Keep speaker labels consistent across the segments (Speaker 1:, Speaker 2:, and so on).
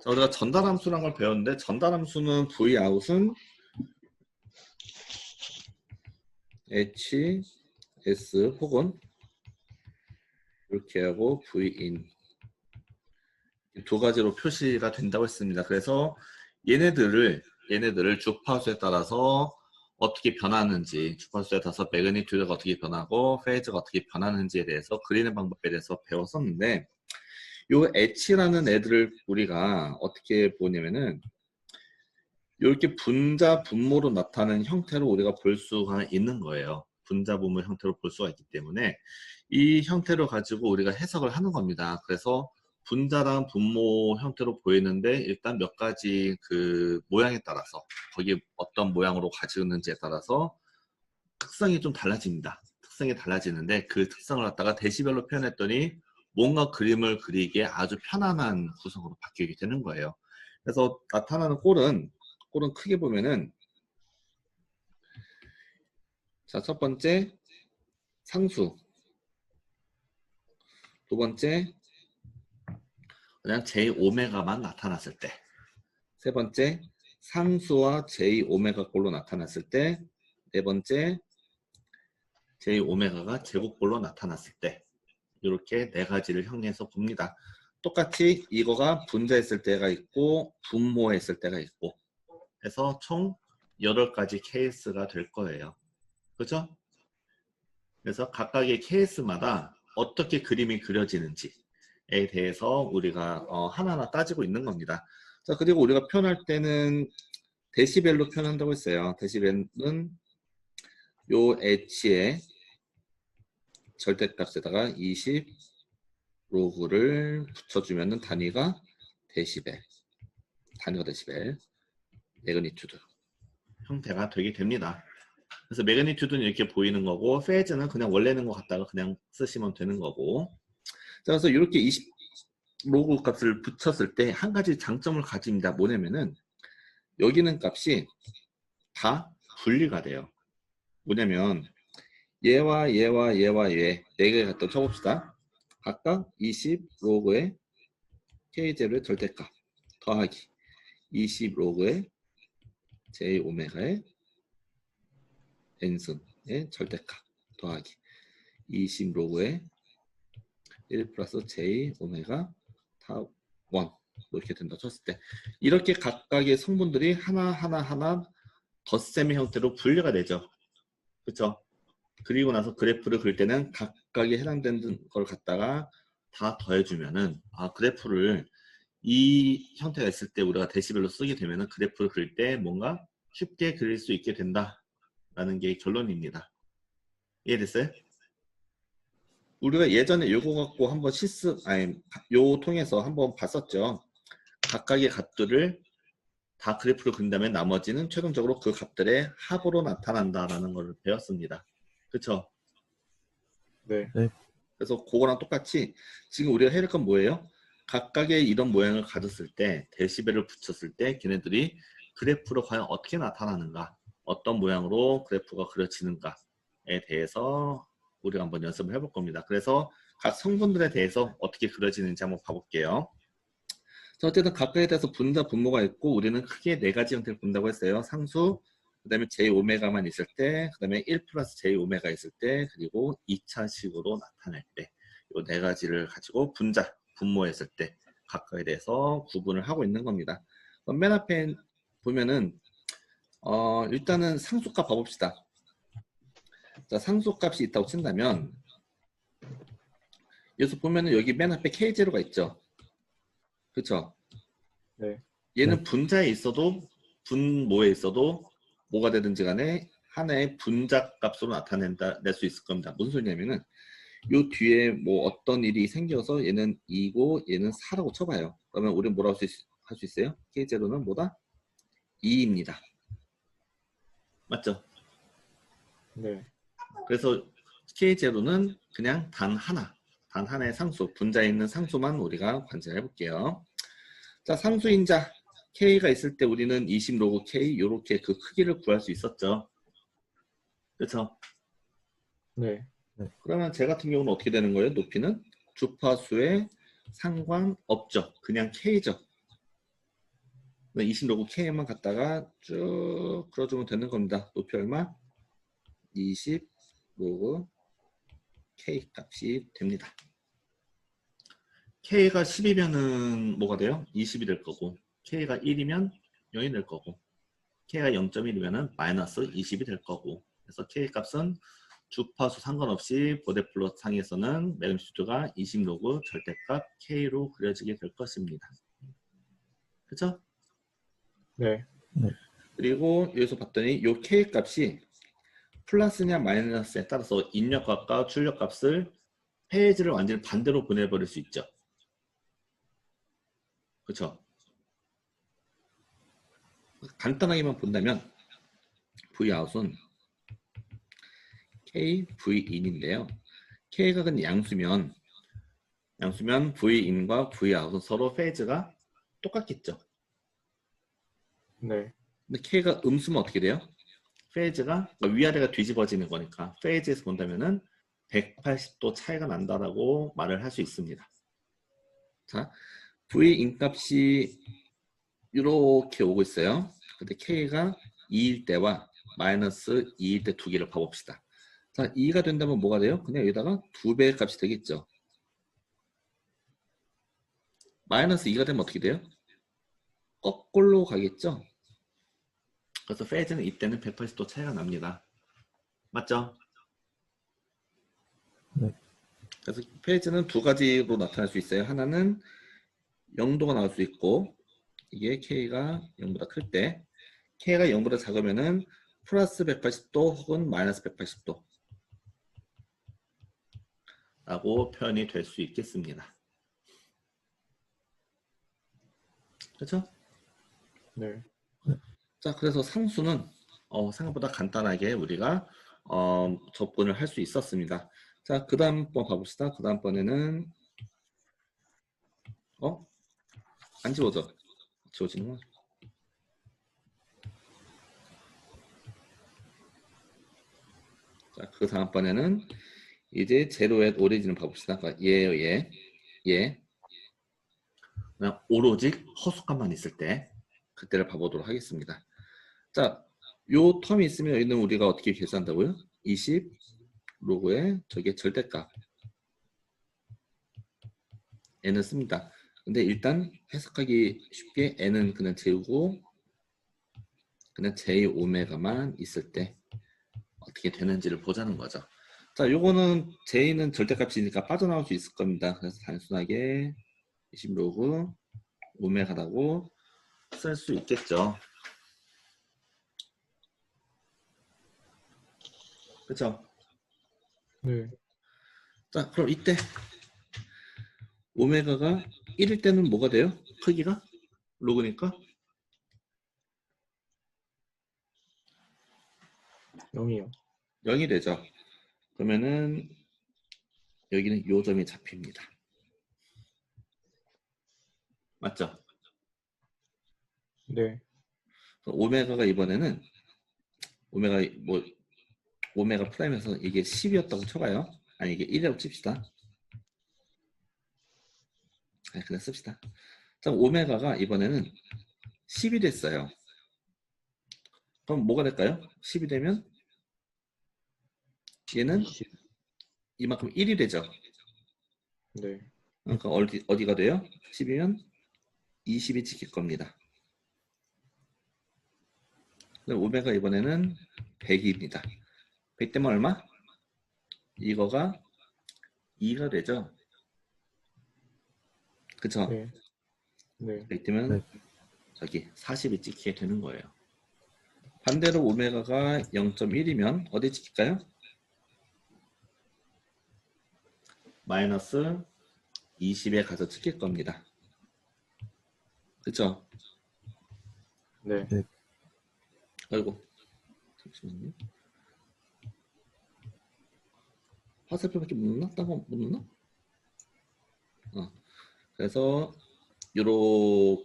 Speaker 1: 자, 우리가 전달함수란 걸 배웠는데 전달함수는 vout은 h, s 혹은 이렇게 하고 vin 두 가지로 표시가 된다고 했습니다. 그래서 얘네들을 주파수에 따라서 어떻게 변하는지, 주파수에 따라서 매그니튜드가 어떻게 변하고 페이즈가 어떻게 변하는지에 대해서 그리는 방법에 대해서 배웠었는데, 요 H라는 애들을 우리가 어떻게 보냐면은 이렇게 분자 분모로 나타나는 형태로 우리가 볼 수가 있는 거예요. 분자 분모 형태로 볼 수가 있기 때문에 이 형태를 가지고 우리가 해석을 하는 겁니다. 그래서 분자랑 분모 형태로 보이는데 일단 몇 가지 그 모양에 따라서 거기에 어떤 모양으로 가지고 있는지에 따라서 특성이 좀 달라집니다. 특성이 달라지는데 그 특성을 갖다가 데시벨로 표현했더니 뭔가 그림을 그리기에 아주 편안한 구성으로 바뀌게 되는 거예요. 그래서 나타나는 꼴은 크게 보면은, 자, 첫 번째 상수, 두 번째 그냥 J오메가만 나타났을 때, 세 번째 상수와 J오메가 꼴로 나타났을 때, 네 번째 J오메가가 제곱꼴로 나타났을 때, 이렇게 네 가지를 형성해서 봅니다. 똑같이 이거가 분자했을 때가 있고 분모했을 때가 있고 해서 총 8가지 케이스가 될 거예요. 그죠? 그래서 각각의 케이스마다 어떻게 그림이 그려지는지에 대해서 우리가 하나하나 따지고 있는 겁니다. 자, 그리고 우리가 표현할 때는 데시벨로 표현한다고 했어요. 데시벨은 요 H의 절대값에다가 20 로그를 붙여주면은 단위가 데시벨, 매그니튜드 형태가 되게 됩니다. 그래서 매그니튜드는 이렇게 보이는 거고 페이즈는 그냥 원래 있는 것 같다가 그냥 쓰시면 되는 거고. 자, 그래서 이렇게 20 로그 값을 붙였을 때 한 가지 장점을 가집니다. 뭐냐면은 여기는 값이 다 분리가 돼요. 뭐냐면 얘와 얘와 얘와 얘 4개 갖다 쳐봅시다. 각각 20 로그의 K0의 절대값 더하기 20 로그의 J 오메가의 n승의 절대값 더하기 20 로그의 1 플러스 J 오메가 다 1 이렇게 된다 쳤을 때 이렇게 각각의 성분들이 하나 덧셈의 형태로 분리가 되죠. 그렇죠? 그리고 나서 그래프를 그릴 때는 각각에 해당되는 걸 갖다가 다 더해주면은 그래프를 이 형태가 있을 때 우리가 데시벨로 쓰게 되면은 그래프를 그릴 때 뭔가 쉽게 그릴 수 있게 된다라는 게 결론입니다. 이해됐어요? 우리가 예전에 요거 갖고 한번 요 통해서 한번 봤었죠. 각각의 값들을 다 그래프로 그린 다음에 나머지는 최종적으로 그 값들의 합으로 나타난다라는 걸 배웠습니다. 그쵸?
Speaker 2: 네.
Speaker 1: 그래서 그거랑 똑같이 지금 우리가 해야 할 건 뭐예요? 각각의 이런 모양을 가졌을 때 데시벨을 붙였을 때 걔네들이 그래프로 과연 어떻게 나타나는가, 어떤 모양으로 그래프가 그려지는가에 대해서 우리가 한번 연습을 해볼 겁니다. 그래서 각 성분들에 대해서 어떻게 그려지는지 한번 봐볼게요. 자, 어쨌든 각각에 대해서 분자 분모가 있고 우리는 크게 4가지 형태를 본다고 했어요. 상수, 그 다음에 J오메가만 있을 때, 그 다음에 1 플러스 J오메가 있을 때, 그리고 2차식으로 나타낼 때, 이 4가지를 가지고 분자, 분모했을 때 각각에 대해서 구분을 하고 있는 겁니다. 그럼 맨 앞에 보면은 일단은 상수값 봐봅시다. 자, 상수값이 있다고 친다면 여기서 보면은 여기 맨 앞에 K0가 있죠. 그쵸?
Speaker 2: 네.
Speaker 1: 얘는 분자에 있어도 분모에 있어도 뭐가 되든지 간에 하나의 분자 값으로 낼 수 있을 겁니다. 무슨 소리냐면은 요 뒤에 뭐 어떤 일이 생겨서 얘는 2고 얘는 4라고 쳐봐요. 그러면 우리는 뭐라고 할 수 있어요? K0는 뭐다? 2입니다. 맞죠?
Speaker 2: 네.
Speaker 1: 그래서 K0는 그냥 단 하나의 상수, 분자에 있는 상수만 우리가 관찰해 볼게요. 자, 상수인자 K가 있을 때 우리는 20 로그 K 요렇게 그 크기를 구할 수 있었죠. 그렇죠?
Speaker 2: 네.
Speaker 1: 그러면 제 같은 경우는 어떻게 되는 거예요? 높이는 주파수에 상관없죠. 그냥 K죠. 20 로그 K만 갖다가 쭉 끌어주면 되는 겁니다. 높이 얼마? 20 로그 K 값이 됩니다. K가 10이면은 뭐가 돼요? 20이 될 거고, K가 1이면 0이 될 거고, K가 0.1이면은 마이너스 20이 될 거고, 그래서 K 값은 주파수 상관없이 보데 플롯 상에서는 매그니튜드가 20 로그 절대값 K로 그려지게 될 것입니다. 그쵸?
Speaker 2: 네.
Speaker 1: 그리고 여기서 봤더니 이 K 값이 플러스냐 마이너스에 따라서 입력값과 출력값을 페이지를 완전히 반대로 보내버릴 수 있죠. 그쵸? 간단하게만 본다면 Vout은 K, Vin인데요. K가 그냥 양수면 Vin과 Vout은 서로 페이지가 똑같겠죠.
Speaker 2: 네.
Speaker 1: 근데 K가 음수면 어떻게 돼요? 페이지가 위아래가 뒤집어지는 거니까 페이지에서 본다면은 180도 차이가 난다라고 말을 할 수 있습니다. 자, V인 값이 이렇게 오고 있어요. 근데 K가 2일 때와 마이너스 2일 때 두 개를 봐봅시다. 자, 2가 된다면 뭐가 돼요? 그냥 여기다가 2배의 값이 되겠죠. 마이너스 2가 되면 어떻게 돼요? 거꾸로 가겠죠. 그래서 페이지는 이때는 180도 차이가 납니다. 맞죠?
Speaker 2: 네.
Speaker 1: 그래서 페이지는 두 가지로 나타날 수 있어요. 하나는 0도가 나올 수 있고, 이게 K가 0보다 클 때, K가 0보다 작으면은 플러스 180도 혹은 마이너스 180도 라고 표현이 될 수 있겠습니다. 그렇죠?
Speaker 2: 네.
Speaker 1: 자, 그래서 상수는 생각보다 간단하게 우리가 접근을 할 수 있었습니다. 자, 그 다음 번 봐봅시다. 그 다음 번에는 안 지워져. 지워지는구나. 자, 그 다음 번에는 이제 제로의 오리진을 봐봅시다. 그러니까 얘. 그냥 오로지 허수값만 있을 때 그때를 봐보도록 하겠습니다. 자, 요 텀이 있으면 여기는 우리가 어떻게 계산한다고요? 20 로그에 저게 절대값 n을 씁니다. 근데 일단 해석하기 쉽게 n은 그냥 재우고 그냥 j 오메가만 있을 때 어떻게 되는지를 보자는 거죠. 자, 요거는 j는 절대값이니까 빠져나올 수 있을 겁니다. 그래서 단순하게 20 로그 오메가라고 쓸 수 있겠죠. 그렇죠?
Speaker 2: 네.
Speaker 1: 자, 그럼 이때 오메가가 1일 때는 뭐가 돼요? 크기가? 로그니까
Speaker 2: 0이요.
Speaker 1: 0이 되죠. 그러면은 여기는 요 점이 잡힙니다. 맞죠?
Speaker 2: 네.
Speaker 1: 오메가가 이번에는 오메가 프라임에서 이게 10이었다고 쳐봐요. 아니 이게 1이라고 칩시다. 아니 그냥 씁시다. 자, 오메가가 이번에는 10이 됐어요. 그럼 뭐가 될까요? 10이 되면 얘는
Speaker 2: 20.
Speaker 1: 이만큼 1이 되죠.
Speaker 2: 네.
Speaker 1: 그러니까 어디가 돼요? 10이면 20이 찍힐 겁니다. 오메가 이번에는 100입니다. 100 되면 얼마? 이거가 2가 되죠. 그쵸?
Speaker 2: 네. 네.
Speaker 1: 100 되면 저기 40이 찍히게 되는 거예요. 반대로 오메가가 0.1이면 어디 찍힐까요? 마이너스 20에 가서 찍힐 겁니다. 그쵸?
Speaker 2: 네.
Speaker 1: 아이고 잠시만요. 화살표밖에 못 넣나? 딴거 못 넣나? 그래서 요런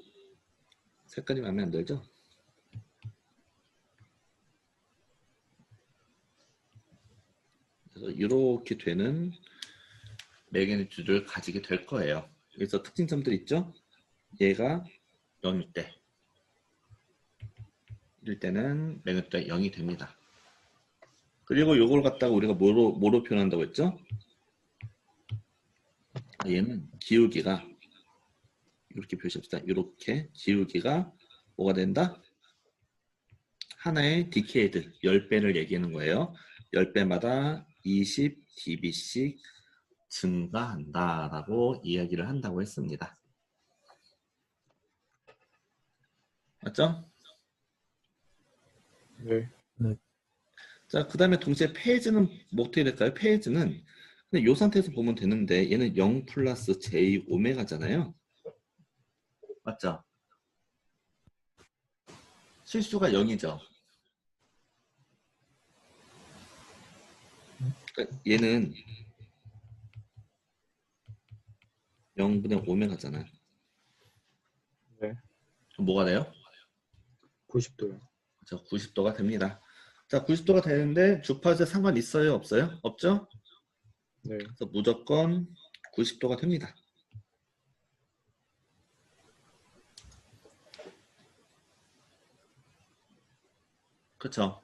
Speaker 1: 색깔이 마음에 안 들죠? 그래서 이렇게 되는 매그니튜드를 가지게 될 거예요. 그래서 특징점들 있죠? 얘가 0일 때, 이럴 때는 매그니튜드가 0이 됩니다. 그리고 요걸 갖다가 우리가 뭐로 표현한다고 했죠? 얘는 기울기가 이렇게 표시합시다. 이렇게 기울기가 뭐가 된다? 하나의 디케이드 10배를 얘기하는 거예요. 10배마다 20 dB씩 증가한다라고 이야기를 한다고 했습니다. 맞죠?
Speaker 2: 네.
Speaker 1: 자, 그 다음에 동시에 페이지는 뭐 어떻게 될까요? 페이지는 근데 이 상태에서 보면 되는데 얘는 0 플러스 j 오메가잖아요. 맞죠? 실수가 0이죠. 그러니까 얘는 0분의 오메가잖아요.
Speaker 2: 네.
Speaker 1: 그럼 뭐가 돼요?
Speaker 2: 90도요.
Speaker 1: 자, 90도가 됩니다. 자, 90도가 되는데 주파수에 상관 있어요? 없어요? 없죠?
Speaker 2: 네.
Speaker 1: 그래서 무조건 90도가 됩니다. 그렇죠?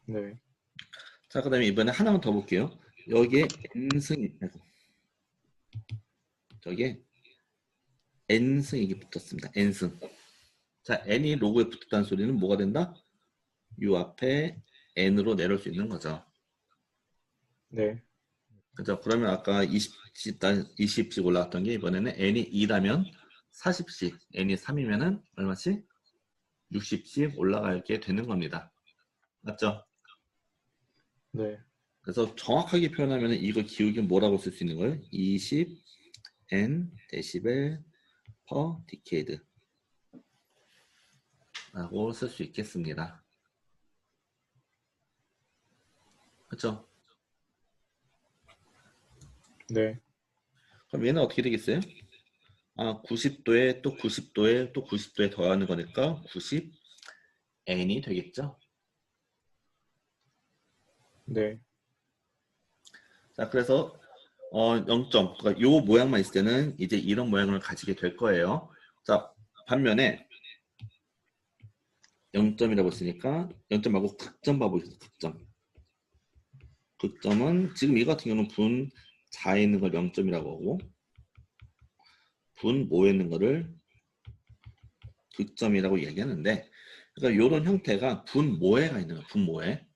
Speaker 2: 네.
Speaker 1: 자, 그 다음에 이번에 하나만 더 볼게요. 여기에 n승, 저기에 n승이 붙었습니다. n승. 자, n이 로그에 붙었다는 소리는 뭐가 된다? 이 앞에 n으로 내려올 수 있는 거죠.
Speaker 2: 네.
Speaker 1: 그죠? 그러면 아까 20씩 올라갔던 게 이번에는 n이 2라면 40씩, n이 3이면은 얼마씩? 60씩 올라가게 되는 겁니다. 맞죠?
Speaker 2: 네.
Speaker 1: 그래서 정확하게 표현하면 이거 기울기 뭐라고 쓸 수 있는 거예요? 20 n 데시벨 per decade 라고 쓸 수 있겠습니다. 그렇죠?
Speaker 2: 네.
Speaker 1: 그럼 얘는 어떻게 되겠어요? 아, 90도에 또 90도에 또 90도에 더하는 거니까 90 n이 되겠죠?
Speaker 2: 네.
Speaker 1: 자, 그래서 0점, 그러니까 요 모양만 있을 때는 이제 이런 모양을 가지게 될 거예요. 자, 반면에 0점이라고 했으니까 0점 말고 극점 봐보겠습니다. 극점. 극점은 지금 이 같은 경우는 분 자에 있는 걸 0점이라고 하고 분 모에 있는 거를 극점이라고 얘기하는데 그러니까 이런 형태가 분 모에가 있는 거예요. 분 모에.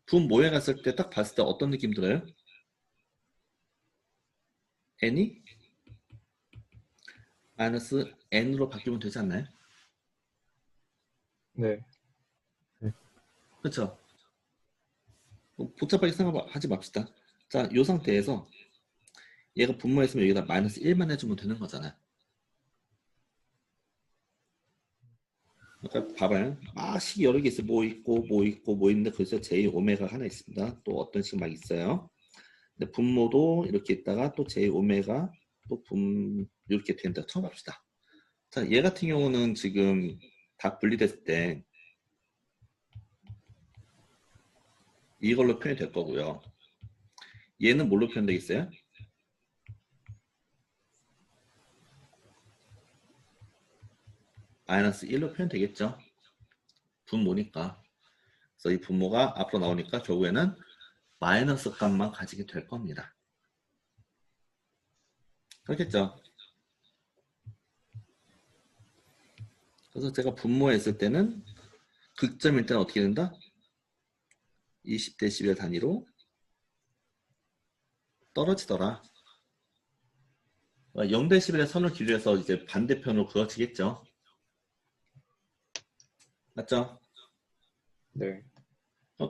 Speaker 1: 분 모에 갔을 때 딱 봤을 때 어떤 느낌 들어요? n이 마이너스 n으로 바뀌면 되지 않나요?
Speaker 2: 네.
Speaker 1: 그렇죠? 복잡하게 생각하지 맙시다. 자, 이 상태에서 얘가 분모했으면 여기다 마이너스 1만 해주면 되는 거잖아요. 그러니까 봐봐요. 막 식이 여러 개 있어요. 뭐 있고 뭐 있고 뭐 있는데 그래서 j 오메가가 하나 있습니다. 또 어떤 식 막 있어요. 근데 분모도 이렇게 있다가 또 j 오메가 또 분 이렇게 된다. 처음 합시다. 자, 얘 같은 경우는 지금 다 분리됐을 때 이걸로 표현이 될 거고요. 얘는 뭘로 표현되겠어요? 마이너스 1로 표현되겠죠. 분모니까. 그래서 이 분모가 앞으로 나오니까 결국에는 마이너스 값만 가지게 될 겁니다. 그렇겠죠? 그래서 제가 분모했을 때는 극점일 때는 어떻게 된다? 20dB 단위로 떨어지더라. 0dB의 선을 기준해서 이제 반대편으로 그어지겠죠. 맞죠?
Speaker 2: 네.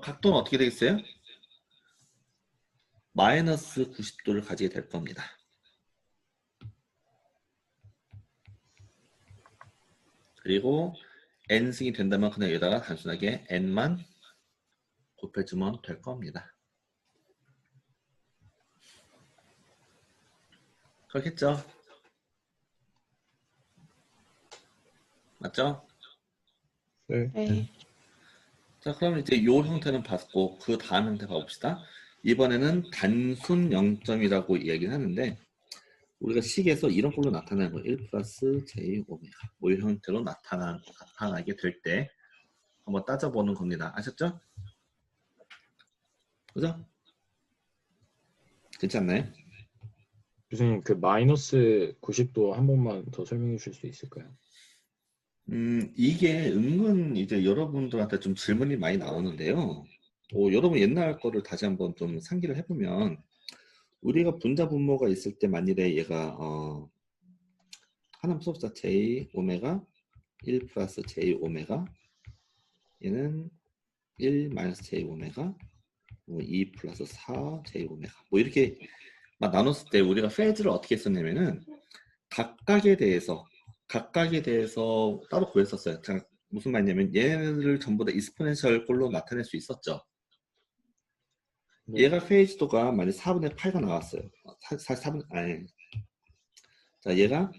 Speaker 1: 각도는 어떻게 되겠어요? 마이너스 90도를 가지게 될 겁니다. 그리고 n승이 된다면 그냥 여기다가 단순하게 n만 곱해주면 될 겁니다. 그렇겠죠? 맞죠?
Speaker 2: 네.
Speaker 3: 네.
Speaker 1: 자, 그럼 이제 이 형태는 봤고 그 다음 형태 봐봅시다. 이번에는 단순 0점이라고 얘기를 하는데 우리가 식에서 이런 걸로 나타나는 거 1 플러스 j 오메가 뭐 이런 형태로 나타나게 될 때 한번 따져보는 겁니다. 아셨죠? 그죠? 괜찮나요?
Speaker 2: 교수님, 그 마이너스 90도 한 번만 더 설명해 주실 수 있을까요?
Speaker 1: 이게 은근 이제 여러분들한테 좀 질문이 많이 나오는데요. 여러분 옛날 거를 다시 한번 좀 상기를 해보면 우리가 분자 분모가 있을 때 만일에 얘가 하나의 소수자 j 오메가 1 플러스 j 오메가 얘는 1 마이너스 j 오메가 2 플러스 4 j 오메가 뭐 이렇게 막 나눴을 때 우리가 페이지를 어떻게 했었냐면은 각각에 대해서 따로 구했었어요. 자, 무슨 말이냐면 얘네들을 전부 다 익스포넨셜 꼴로 나타낼 수 있었죠.
Speaker 2: 네.
Speaker 1: 얘가 페이지도가 만약 4분의 8가 나왔어요. 4분 아니. 자, 얘가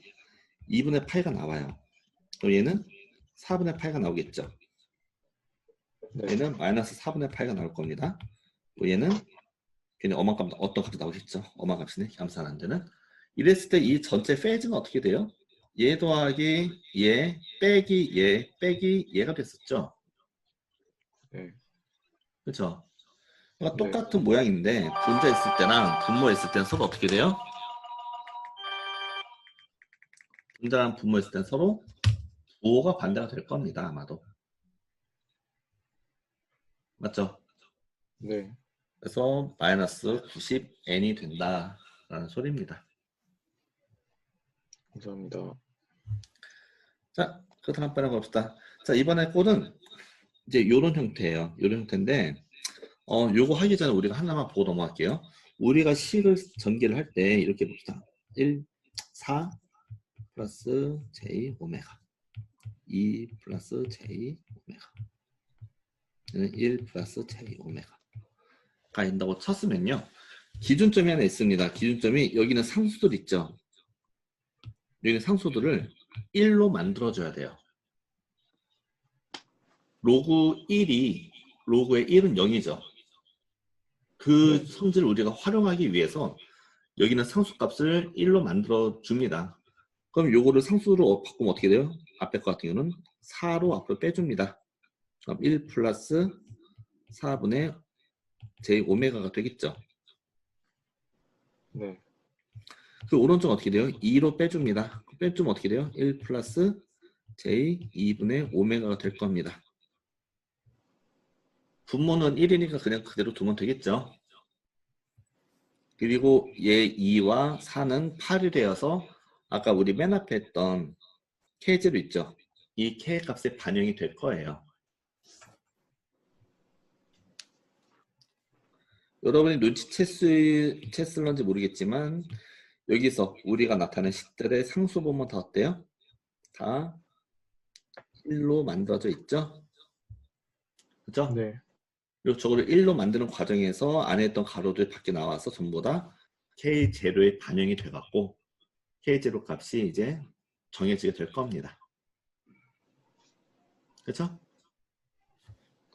Speaker 1: 2분의 8가 나와요. 그럼 얘는 4분의 8가 나오겠죠.
Speaker 2: 네.
Speaker 1: 얘는 마이너스 4분의 8가 나올 겁니다. 얘는 괜히 어떤 값이 나오겠죠. 엄한 값이네. 계산 안 되는. 이랬을 때 이 전체 페이지는 어떻게 돼요? 얘 더하기 얘 빼기 얘 빼기 얘가 됐었죠.
Speaker 2: 네.
Speaker 1: 그렇죠? 그러니까
Speaker 2: 네.
Speaker 1: 똑같은 모양인데 분자 있을 때랑 분모 있을 때는 서로 어떻게 돼요? 분자랑 분모 있을 때는 서로 부호가 반대가 될 겁니다. 아마도. 맞죠?
Speaker 2: 네.
Speaker 1: 그래서 마이너스 90n이 된다라는 소리입니다.
Speaker 2: 감사합니다.
Speaker 1: 자, 그 다음 번에 봅시다. 자, 이번에 꼴은 이제 요런 형태예요. 요런 형태인데 요거 하기 전에 우리가 하나만 보고 넘어갈게요. 우리가 식을 전개를 할 때 이렇게 봅시다. 1, 4 플러스 j 오메가 2 플러스 j 오메가 1 플러스 j 오메가가 있다고 쳤으면요. 기준점이 하나 있습니다. 기준점이 여기는 상수들 있죠. 여기 상수들을 1로 만들어줘야 돼요. 로그 1이 로그의 1은 0이죠. 그
Speaker 2: 네.
Speaker 1: 성질을 우리가 활용하기 위해서 여기는 상수값을 1로 만들어 줍니다. 그럼 요거를 상수로 바꾸면 어떻게 돼요? 앞에 거 같은 경우는 4로 앞으로 빼줍니다. 그럼 1 플러스 4분의 j 오메가가 되겠죠.
Speaker 2: 네.
Speaker 1: 그 오른쪽 어떻게 돼요? 2로 빼줍니다. 빼주면 어떻게 돼요? 1 플러스 j 2분의 오메가가 될 겁니다. 분모는 1이니까 그냥 그대로 두면 되겠죠. 그리고 얘 2와 4는 8이 되어서 아까 우리 맨 앞에 했던 K0 있죠. 이 K 값에 반영이 될 거예요. 여러분이 눈치챘을런지 모르겠지만 여기서 우리가 나타낸 식들의 상수 보면 다 어때요? 다 1로 만들어져 있죠? 그죠?
Speaker 2: 네.
Speaker 1: 그리고 저거를 1로 만드는 과정에서 안에 있던 가로들이 밖에 나와서 전부 다 K0에 반영이 돼갖고 K0 값이 이제 정해지게 될 겁니다. 그렇죠?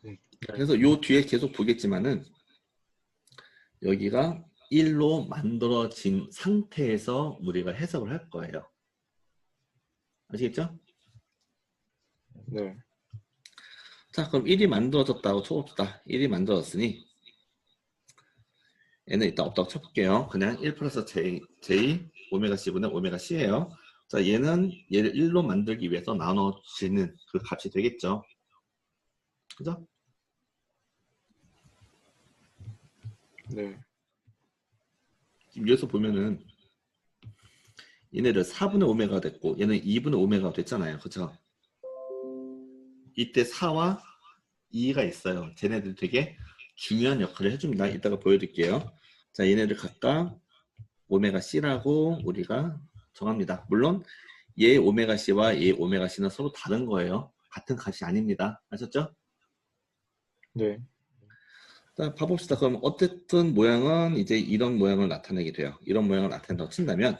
Speaker 2: 네.
Speaker 1: 그래서 요 뒤에 계속 보겠지만은 여기가 1로 만들어진 상태에서 우리가 해석을 할 거예요. 아시겠죠?
Speaker 2: 네.
Speaker 1: 자, 그럼 1이 만들어졌다고 쳐봅시다. 1이 만들어졌으니 얘는 일단 없다고 쳐볼게요. 그냥 1 플러스 j 오메가 c분의 오메가 c예요. 자, 얘는 얘를 1로 만들기 위해서 나눠지는 그 값이 되겠죠. 그죠?
Speaker 2: 네.
Speaker 1: 지금 여기서 보면은 얘네를 4분의 오메가가 됐고 얘는 2분의 오메가가 됐잖아요. 그죠? 이때 4와 2가 있어요. 쟤네들 되게 중요한 역할을 해줍니다. 이따가 보여드릴게요. 자, 얘네들 각각 오메가 C라고 우리가 정합니다. 물론 얘 오메가 C와 얘 오메가 C는 서로 다른 거예요. 같은 값이 아닙니다. 아셨죠?
Speaker 2: 네.
Speaker 1: 자, 봐봅시다. 그럼 어쨌든 모양은 이제 이런 모양을 나타내게 돼요. 이런 모양을 나타낸다고 친다면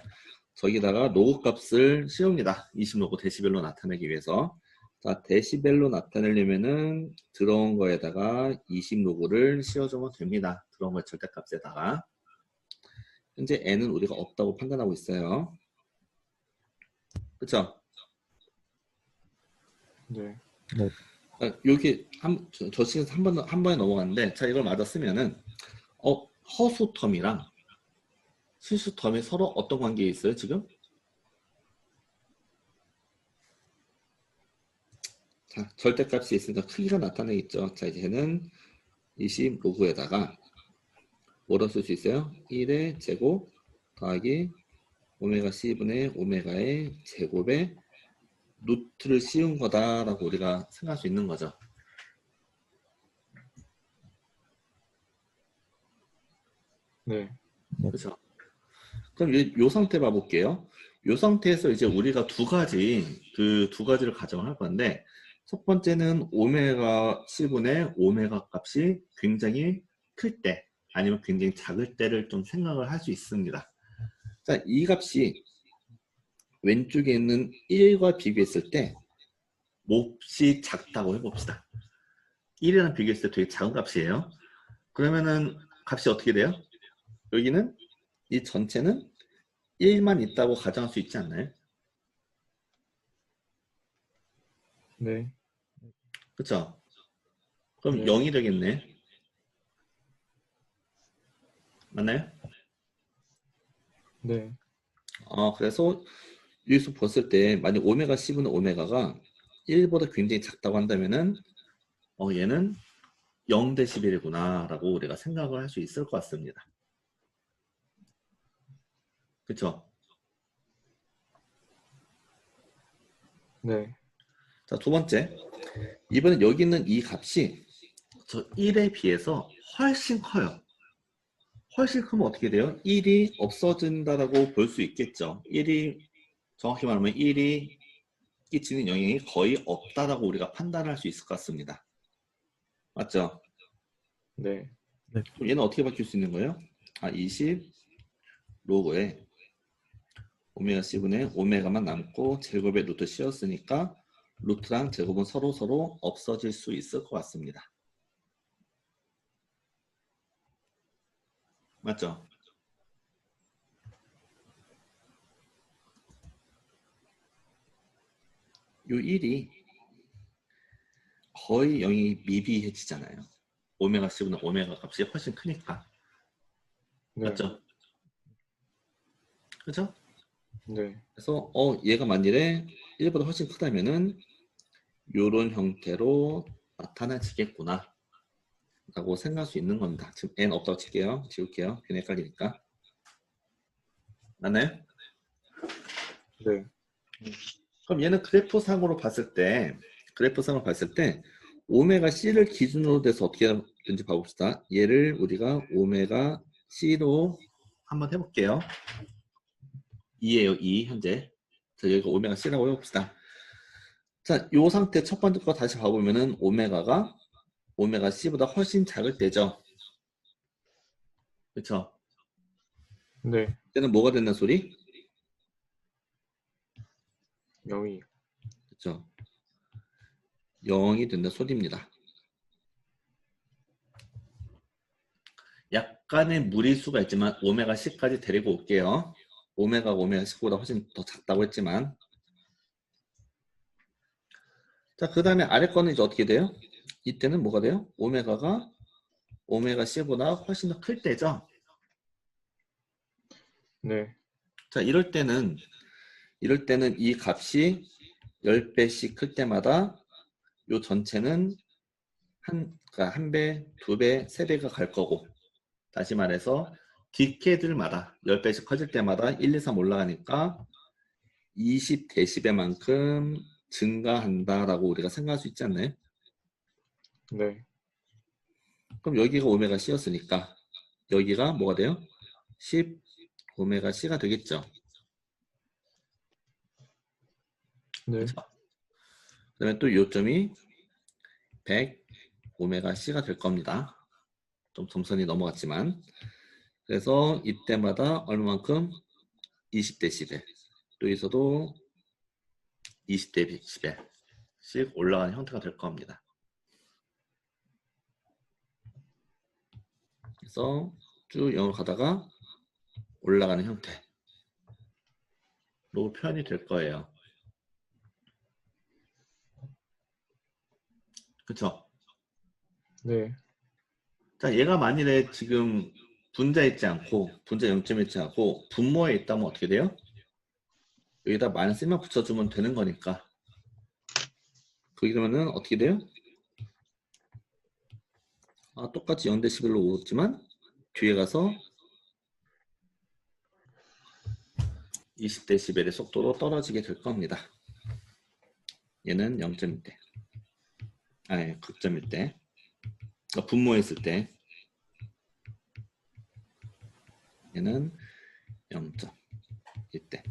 Speaker 1: 저기다가 로그 값을 씌웁니다. 20로그 데시벨로 나타내기 위해서. 자, 데시벨로 나타내려면은 들어온 거에다가 20로그를 씌워주면 됩니다. 들어온 거의 절대값에다가. 현재 n은 우리가 없다고 판단하고 있어요. 그렇죠?
Speaker 2: 네.
Speaker 1: 여기 저 시간에서 한 번에 넘어갔는데, 자, 이걸 맞아 쓰면은 허수 텀이랑 실수 텀이 서로 어떤 관계에 있어요, 지금? 자, 절대값이 있으니까 크기가 나타내겠죠. 자, 이제는 20 로그에다가 뭐로 쓸 수 있어요? 1의 제곱 더하기 오메가 C분의 오메가의 제곱에 루트를 씌운 거다라고 우리가 생각할 수 있는 거죠.
Speaker 2: 네.
Speaker 1: 그렇죠? 그럼 이 상태 봐볼게요. 이 상태에서 이제 우리가 두 가지를 가정을 할 건데, 첫 번째는 오메가 C분의 오메가 값이 굉장히 클 때, 아니면 굉장히 작을 때를 좀 생각을 할 수 있습니다. 자, 이 값이 왼쪽에 있는 1과 비교했을 때 몹시 작다고 해봅시다. 1이랑 비교했을 때 되게 작은 값이에요. 그러면은 값이 어떻게 돼요? 여기는 이 전체는 1만 있다고 가정할 수 있지 않나요?
Speaker 2: 네.
Speaker 1: 그쵸? 그럼
Speaker 2: 네.
Speaker 1: 0이 되겠네. 맞나요?
Speaker 2: 네.
Speaker 1: 그래서 여기서 봤을 때 만약 오메가 C분의 오메가가 1보다 굉장히 작다고 한다면은 얘는 0dB이구나 라고 우리가 생각을 할 수 있을 것 같습니다. 그쵸?
Speaker 2: 네.
Speaker 1: 자, 두 번째. 이번엔 여기 있는 이 값이 저 1에 비해서 훨씬 커요. 훨씬 크면 어떻게 돼요? 1이 없어진다라고 볼 수 있겠죠. 1이 정확히 말하면 1이 끼치는 영향이 거의 없다라고 우리가 판단할 수 있을 것 같습니다. 맞죠?
Speaker 2: 네.
Speaker 1: 그럼 얘는 어떻게 바뀔 수 있는 거예요? 20 로그에 오메가 C분의 오메가만 남고 제곱의 루트 씌웠으니까 루트랑 제곱은 서로 없어질 수 있을 것 같습니다. 맞죠? 요 1이 거의 0이 미비해지잖아요. 오메가 C분의 오메가 값이 훨씬 크니까.
Speaker 2: 네.
Speaker 1: 맞죠? 그죠?
Speaker 2: 네.
Speaker 1: 그래서 얘가 만일에 1보다 훨씬 크다면은 요런 형태로 나타나지겠구나 라고 생각할 수 있는 겁니다. 지금 n 없다고 칠게요. 지울게요. 괜히 헷갈리니까. 맞나요?
Speaker 2: 네.
Speaker 1: 그럼 얘는 그래프상으로 봤을 때 오메가 C를 기준으로 돼서 어떻게 되는지 봐봅시다. 얘를 우리가 오메가 C로 한번 해볼게요. 2예요, 2 현재. 자, 여기가 오메가 C라고 해봅시다. 자, 요 상태 첫 번째 거 다시 봐보면은 오메가가 오메가 C보다 훨씬 작을 때죠. 그쵸?
Speaker 2: 네.
Speaker 1: 그때는 뭐가 된다는 소리?
Speaker 2: 0이.
Speaker 1: 그쵸? 0이 된다는 소리입니다. 약간의 무리수가 있지만 오메가 C까지 데리고 올게요. 오메가가 오메가 C보다 훨씬 더 작다고 했지만. 자, 그 다음에 아래 거는 이제 어떻게 돼요? 이때는 뭐가 돼요? 오메가가 오메가 C보다 훨씬 더 클 때죠.
Speaker 2: 네.
Speaker 1: 자, 이럴 때는 이 값이 10배씩 클 때마다 요 전체는 그러니까 한 배, 두 배, 세 배가 갈 거고, 다시 말해서 뒷개들마다 10배씩 커질 때마다 1, 2, 3 올라가니까 20dB만큼 증가한다라고 우리가 생각할 수 있지 않나요?
Speaker 2: 네.
Speaker 1: 그럼 여기가 오메가 C였으니까 여기가 뭐가 돼요? 10 오메가 C가 되겠죠.
Speaker 2: 네.
Speaker 1: 그렇죠? 그다음에 또 요점이 100 오메가 C가 될 겁니다. 좀 점선이 넘어갔지만. 그래서 이때마다 얼마만큼? 20dB. 여기서도 20dB씩 올라가는 형태가 될 겁니다. 그래서 쭉 0으로 가다가 올라가는 형태로 표현이 될 거예요. 그쵸?
Speaker 2: 네.
Speaker 1: 자, 얘가 만일에 지금 분자에 있지 않고 분자 0점에 있지 않고 분모에 있다면 어떻게 돼요? 여기다 마이너스 1만 붙여주면 되는 거니까. 그러면은 어떻게 돼요? 똑같이 0대11로 오지만 뒤에 가서 20dB의 속도로 떨어지게 될 겁니다. 얘는 0점일 때. 아니, 극점일 때. 분모했을 때. 얘는 0점일 때.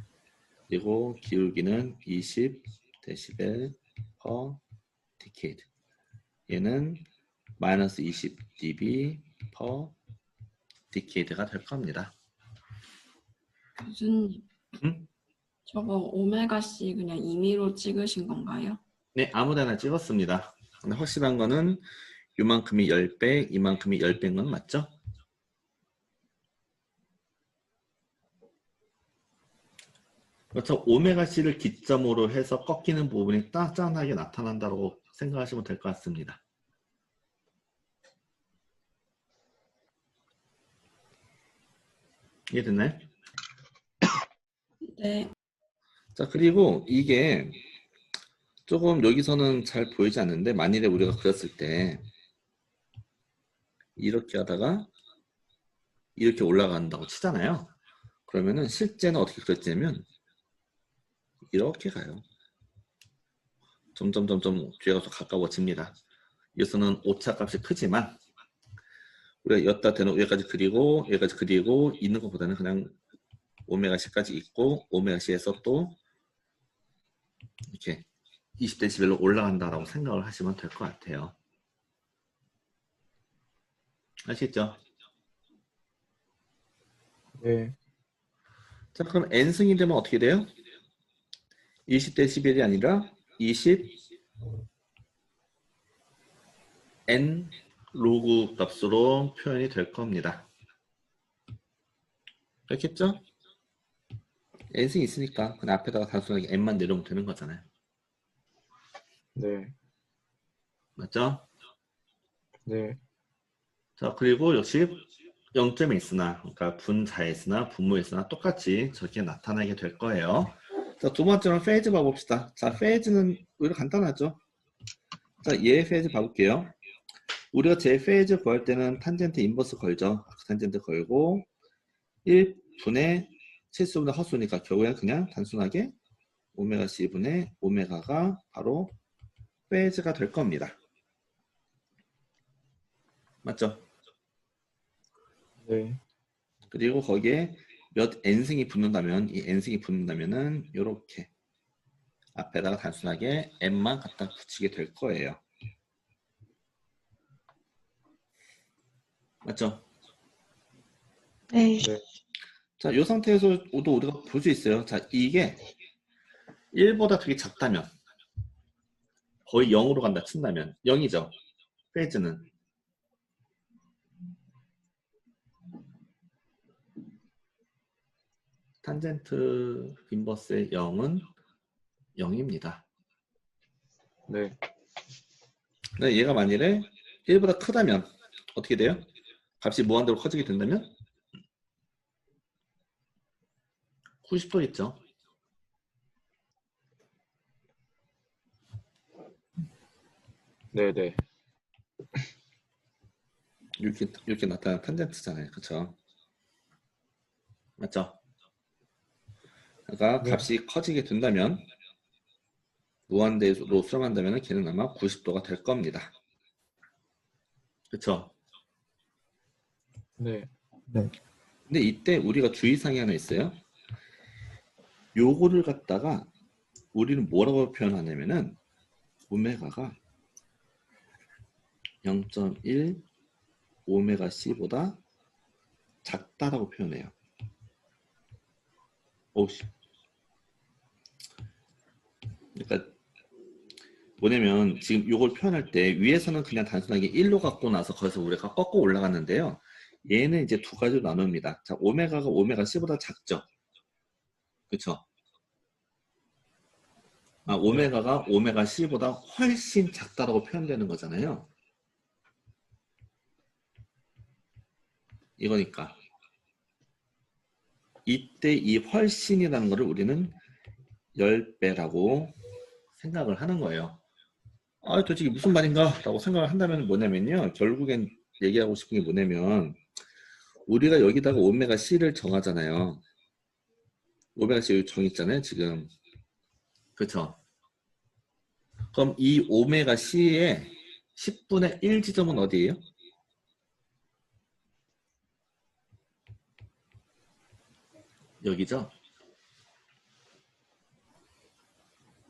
Speaker 1: 그리고 기울기는 20dB per decade. 얘는 마이너스 20dB per decade가 될 겁니다.
Speaker 3: 교수님,
Speaker 1: 응?
Speaker 3: 저거 오메가씨 그냥 임의로 찍으신 건가요?
Speaker 1: 네, 아무데나 찍었습니다. 근데 확실한 거는 요만큼이 10배, 이만큼이 10배인 건 맞죠? 그렇죠. 오메가C를 기점으로 해서 꺾이는 부분이 짠짠하게 나타난다고 생각하시면 될 것 같습니다. 이해됐나요?
Speaker 3: 네.
Speaker 1: 자, 그리고 이게 조금 여기서는 잘 보이지 않는데 만일에 우리가 그렸을 때 이렇게 하다가 이렇게 올라간다고 치잖아요. 그러면은 실제는 어떻게 그렸냐면 이렇게 가요. 점점 뒤에 가서 가까워집니다. 여기서는 오차값이 크지만 우리가 여기다 대는 여기까지 그리고 여기까지 그리고 있는 것보다는 그냥 오메가 C까지 있고 오메가 C에서 또 이렇게 20dB로 올라간다라고 생각을 하시면 될 것 같아요. 아시겠죠?
Speaker 2: 네.
Speaker 1: 자, 그럼 n승이 되면 어떻게 돼요? 20dB이 아니라 20 n 로그 값으로 표현이 될 겁니다. 그렇겠죠? n승이 있으니까 그냥 앞에다가 단순하게 n만 내려오면 되는 거잖아요.
Speaker 2: 네.
Speaker 1: 맞죠?
Speaker 2: 네.
Speaker 1: 자, 그리고 역시 0점에 있으나, 그러니까 분자에 있으나 분모에 있으나 똑같이 저렇게 나타나게 될 거예요. 자, 두 번째로 페이즈 봐봅시다. 자, 페이즈는 오히려 간단하죠. 자, 얘 페이즈 봐볼게요. 우리가 제 페이즈 구할 때는 탄젠트 인버스 걸죠. 탄젠트 걸고 1분의 실수분의 허수니까 결국엔 그냥 단순하게 오메가 C분의 오메가가 바로 페이즈가 될 겁니다. 맞죠?
Speaker 2: 네.
Speaker 1: 그리고 거기에 몇 n승이 붙는다면 이 n승이 붙는다면은 이렇게 앞에다가 단순하게 n만 갖다 붙이게 될 거예요. 맞죠?
Speaker 3: 네.
Speaker 2: 네.
Speaker 1: 자, 이 상태에서도 우리가 볼 수 있어요. 자, 이게 1보다 되게 작다면 거의 0으로 간다 친다면 0이죠. 페이즈는. 탄젠트 인버스의 0은 0입니다.
Speaker 2: 네.
Speaker 1: 근데 얘가 만일에 1보다 크다면 어떻게 돼요? 값이 무한대로 커지게 된다면 90도 있죠.
Speaker 2: 네.
Speaker 1: 이렇게 나타나는 탄젠트잖아요. 그쵸? 맞죠? 그러니까
Speaker 2: 네.
Speaker 1: 값이 커지게 된다면 무한대로 수렴한다면 걔는 아마 90도가 될 겁니다. 그쵸?
Speaker 2: 네.
Speaker 1: 근데 이때 우리가 주의사항이 하나 있어요. 요거를 갖다가 우리는 뭐라고 표현하냐면은 오메가가 0.1 오메가 C보다 작다라고 표현해요. 오씨. 그러니까 뭐냐면 지금 이걸 표현할 때 위에서는 그냥 단순하게 1로 갖고 나서 거기서 우리가 꺾고 올라갔는데요. 얘는 이제 두 가지로 나눕니다. 자, 오메가가 오메가 C보다 작죠? 그쵸? 오메가가 오메가 C보다 훨씬 작다라고 표현되는 거잖아요. 이거니까. 이때 이 훨씬이라는 거를 우리는 10배라고 생각을 하는 거예요. 도대체 이게 무슨 말인가? 라고 생각을 한다면 뭐냐면요. 결국엔 얘기하고 싶은 게 뭐냐면 우리가 여기다가 오메가 C를 정하잖아요. 오메가 C 여기 정했잖아요. 지금. 그쵸? 그럼 이 오메가 C의 10분의 1 지점은 어디예요? 여기죠?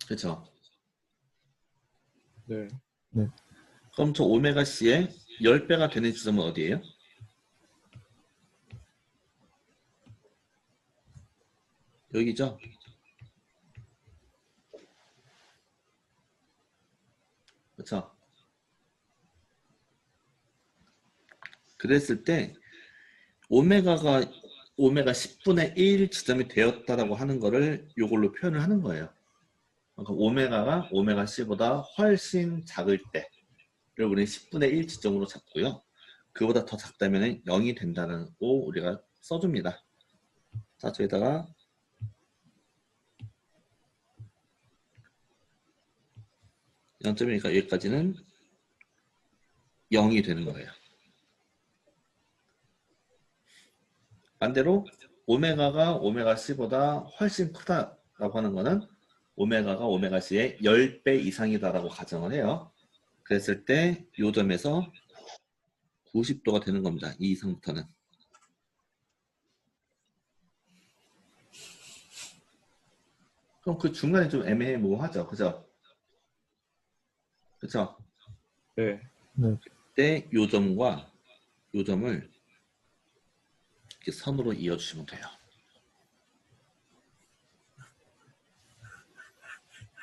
Speaker 1: 그쵸?
Speaker 2: 네.
Speaker 1: 그럼 저 오메가 C의 10배가 되는 지점은 어디예요? 여기죠? 그쵸? 그랬을 때 오메가가 오메가 10분의 1 지점이 되었다라고 하는 거를 이걸로 표현을 하는 거예요. 그러니까 오메가가 오메가 C보다 훨씬 작을 때를 우리는 10분의 1 지점으로 잡고요. 그보다 더 작다면 0이 된다고 우리가 써줍니다. 자, 저기다가 0.1이니까 여기까지는 0이 되는 거예요. 반대로 오메가가 오메가 C보다 훨씬 크다라고 하는 거는 오메가가 오메가 C의 10배 이상이다라고 가정을 해요. 그랬을 때 이 점에서 90도가 되는 겁니다. 이 이상부터는. 그럼 그 중간에 좀 애매모호하죠. 그죠? 그쵸?
Speaker 2: 네.
Speaker 1: 그때 이 점과 이 점을 이렇게 선으로 이어주시면 돼요.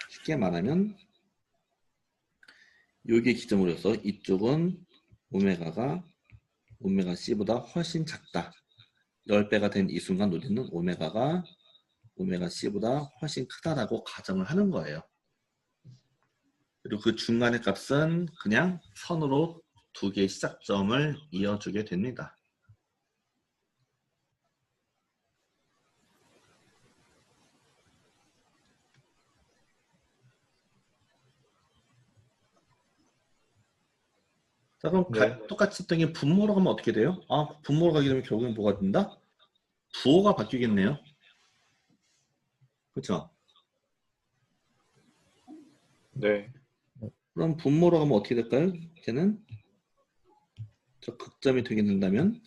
Speaker 1: 쉽게 말하면 여기에 기점으로 해서 이쪽은 오메가가 오메가 C보다 훨씬 작다. 10배가 된 이 순간 우리는 오메가가 오메가 C보다 훨씬 크다라고 가정을 하는 거예요. 그리고 그 중간의 값은 그냥 선으로 두 개의 시작점을 이어주게 됩니다. 자, 그럼
Speaker 2: 네.
Speaker 1: 똑같이 했던 게 분모로 가면 어떻게 돼요? 분모로 가게 되면 결국엔 뭐가 된다? 부호가 바뀌겠네요. 그렇죠?
Speaker 2: 네.
Speaker 1: 그럼 분모로 가면 어떻게 될까요? 걔는 저 극점이 되게 된다면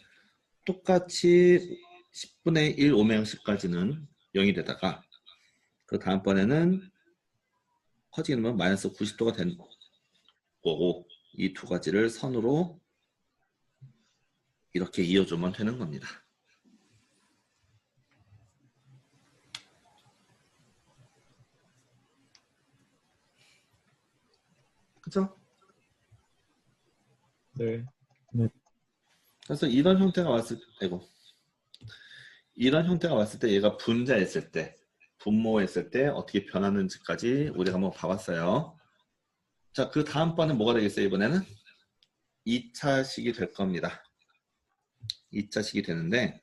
Speaker 1: 똑같이 10분의 1 오메가 10까지는 0이 되다가 그 다음번에는 커지게 되면 마이너스 90도가 되는 거고 이 두 가지를 선으로 이렇게 이어주면 되는 겁니다. 그죠?
Speaker 2: 네.
Speaker 1: 그래서 이런 형태가 왔을 때고 이런 형태가 왔을 때 얘가 분자했을 때 분모했을 때 어떻게 변하는지까지 우리가 한번 봐봤어요. 자, 그 다음번은 뭐가 되겠어요? 이번에는 2차식이 될 겁니다. 2차식이 되는데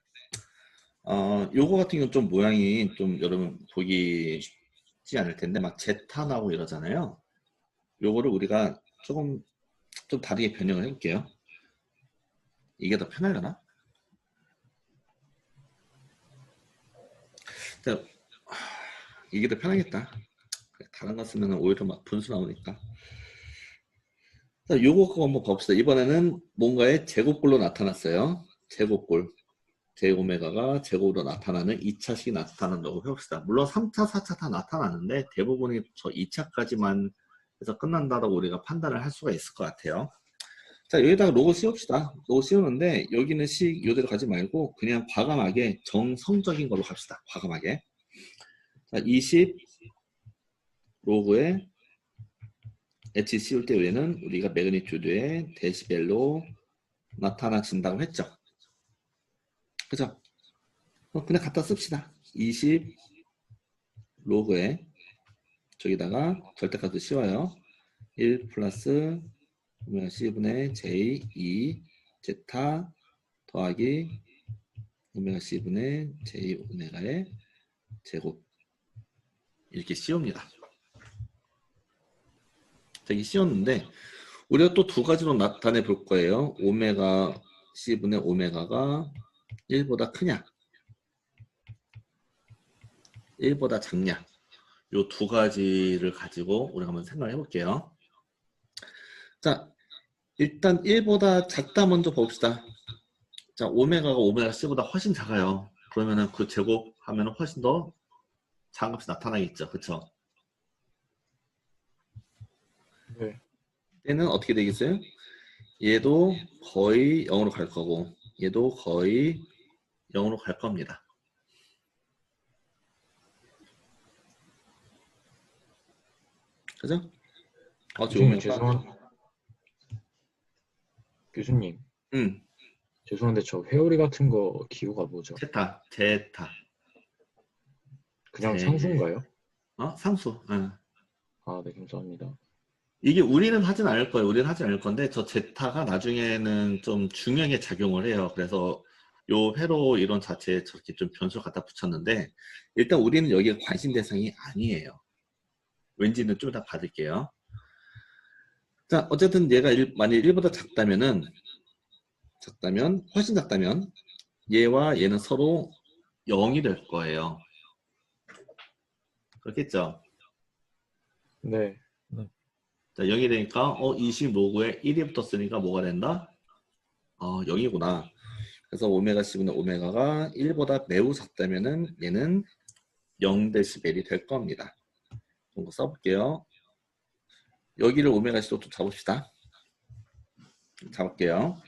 Speaker 1: 요거 같은 경우는 좀 모양이 좀 여러분 보기 쉽지 않을 텐데 막 제타 나오고 이러잖아요. 요거를 우리가 조금 좀 다르게 변형을 해볼게요. 이게 더 편하려나? 자, 이게 더 편하겠다. 다른 거 쓰면 오히려 막 분수 나오니까. 자, 요거 그거 한번 봅시다. 이번에는 뭔가의 제곱꼴로 나타났어요. 제곱꼴. 제오메가가 제곱으로 나타나는 2차식이 나타난다고 해봅시다. 물론 3차, 4차 다 나타나는데 대부분이 저 2차까지만 해서 끝난다라고 우리가 판단을 할 수가 있을 것 같아요. 자, 여기다가 로고 씌웁시다. 로고 씌우는데 여기는 식 이대로 가지 말고 그냥 과감하게 정성적인 걸로 갑시다. 과감하게. 자, 20 로그에 H 씌울 때 위에는 우리가 매그니튜드의 데시벨로 나타나진다고 했죠. 그죠? 그냥 갖다 씁시다. 20 로그에 저기다가 절대값도 씌워요. 1 플러스 오메가 C분의 J2 제타 더하기 오메가 C분의 J 오메가의 제곱 이렇게 씌웁니다. 저기 씌웠는데 우리가 또 두 가지로 나타내 볼 거예요. 오메가 C분의 오메가가 1보다 크냐 1보다 작냐 요 두 가지를 가지고 우리가 한번 생각을 해볼게요. 자, 일단 1보다 작다 먼저 봅시다. 자, 오메가가 오메가 C보다 훨씬 작아요. 그러면은 그 제곱하면 훨씬 더 작은 값이 나타나겠죠. 그쵸?
Speaker 2: 네.
Speaker 1: 얘는 어떻게 되겠어요? 얘도 거의 0으로 갈 거고 얘도 거의 0으로 갈 겁니다. 그죠?
Speaker 2: 교수님 교수님
Speaker 1: 응,
Speaker 2: 죄송한데 저 회오리 같은 거 기호가 뭐죠?
Speaker 1: 제타.
Speaker 2: 그냥
Speaker 1: 제-
Speaker 2: 상수인가요?
Speaker 1: 상수. 응.
Speaker 2: 아, 네, 감사합니다.
Speaker 1: 이게 우리는 하진 않을 거예요. 우리는 하진 않을 건데 저 제타가 나중에는 좀 중요하게 작용을 해요. 그래서 요 회로 이론 자체에 저렇게 좀 변수를 갖다 붙였는데 일단 우리는 여기에 관심 대상이 아니에요. 왠지는 좀 이따 받을게요. 자, 어쨌든 얘가 만약 1보다 작다면 훨씬 작다면 얘와 얘는 서로 0이 될 거예요. 그렇겠죠?
Speaker 2: 네.
Speaker 1: 자, 0이 되니까 20 로그에 1이 붙었으니까 뭐가 된다? 0이구나. 그래서 오메가 C분의 오메가가 1보다 매우 작다면은 얘는 0데시벨이 될 겁니다. 이거 써볼게요. 여기를 오메가 C로 또 잡읍시다. 잡을게요.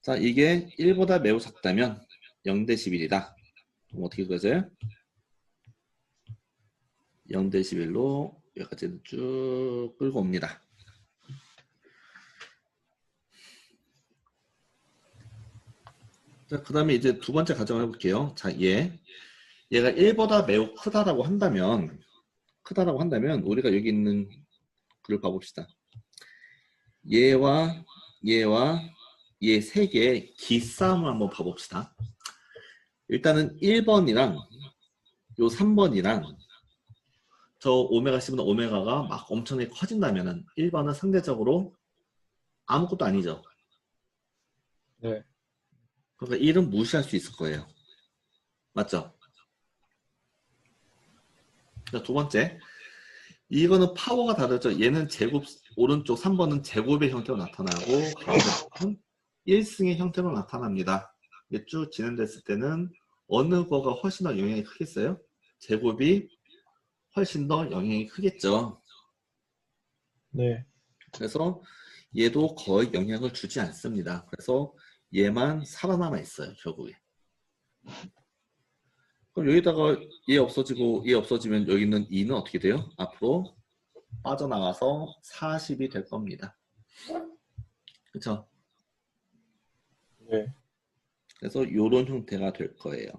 Speaker 1: 자, 이게 1보다 매우 작다면 0데시벨이다. 그럼 어떻게 그려져요? 0데시벨로 여기까지 쭉 끌고 옵니다. 자, 그 다음에 이제 두 번째 가정을 해볼게요. 자, 얘가 1보다 매우 크다라고 한다면 우리가 여기 있는 글을 봐봅시다. 얘와 얘 세 개의 기싸움을 한번 봐봅시다. 일단은 1번이랑 요 3번이랑 저 오메가 C보다 오메가가 막 엄청나게 커진다면은 1번은 상대적으로 아무것도 아니죠.
Speaker 2: 네.
Speaker 1: 그러니까 1은 무시할 수 있을 거예요. 맞죠? 자, 두 번째. 이거는 파워가 다르죠. 얘는 제곱, 오른쪽 3번은 제곱의 형태로 나타나고 가운데 1승의 형태로 나타납니다. 이게 쭉 진행됐을 때는 어느 거가 훨씬 더 영향이 크겠어요? 제곱이 훨씬 더 영향이 크겠죠.
Speaker 2: 네.
Speaker 1: 그래서 얘도 거의 영향을 주지 않습니다. 그래서 얘만 살아남아 있어요, 결국에. 그럼 여기다가 얘 없어지고 얘 없어지면 여기 있는 2는 어떻게 돼요? 앞으로 빠져나가서 40이 될 겁니다. 그렇죠?
Speaker 2: 네.
Speaker 1: 그래서 이런 형태가 될 거예요.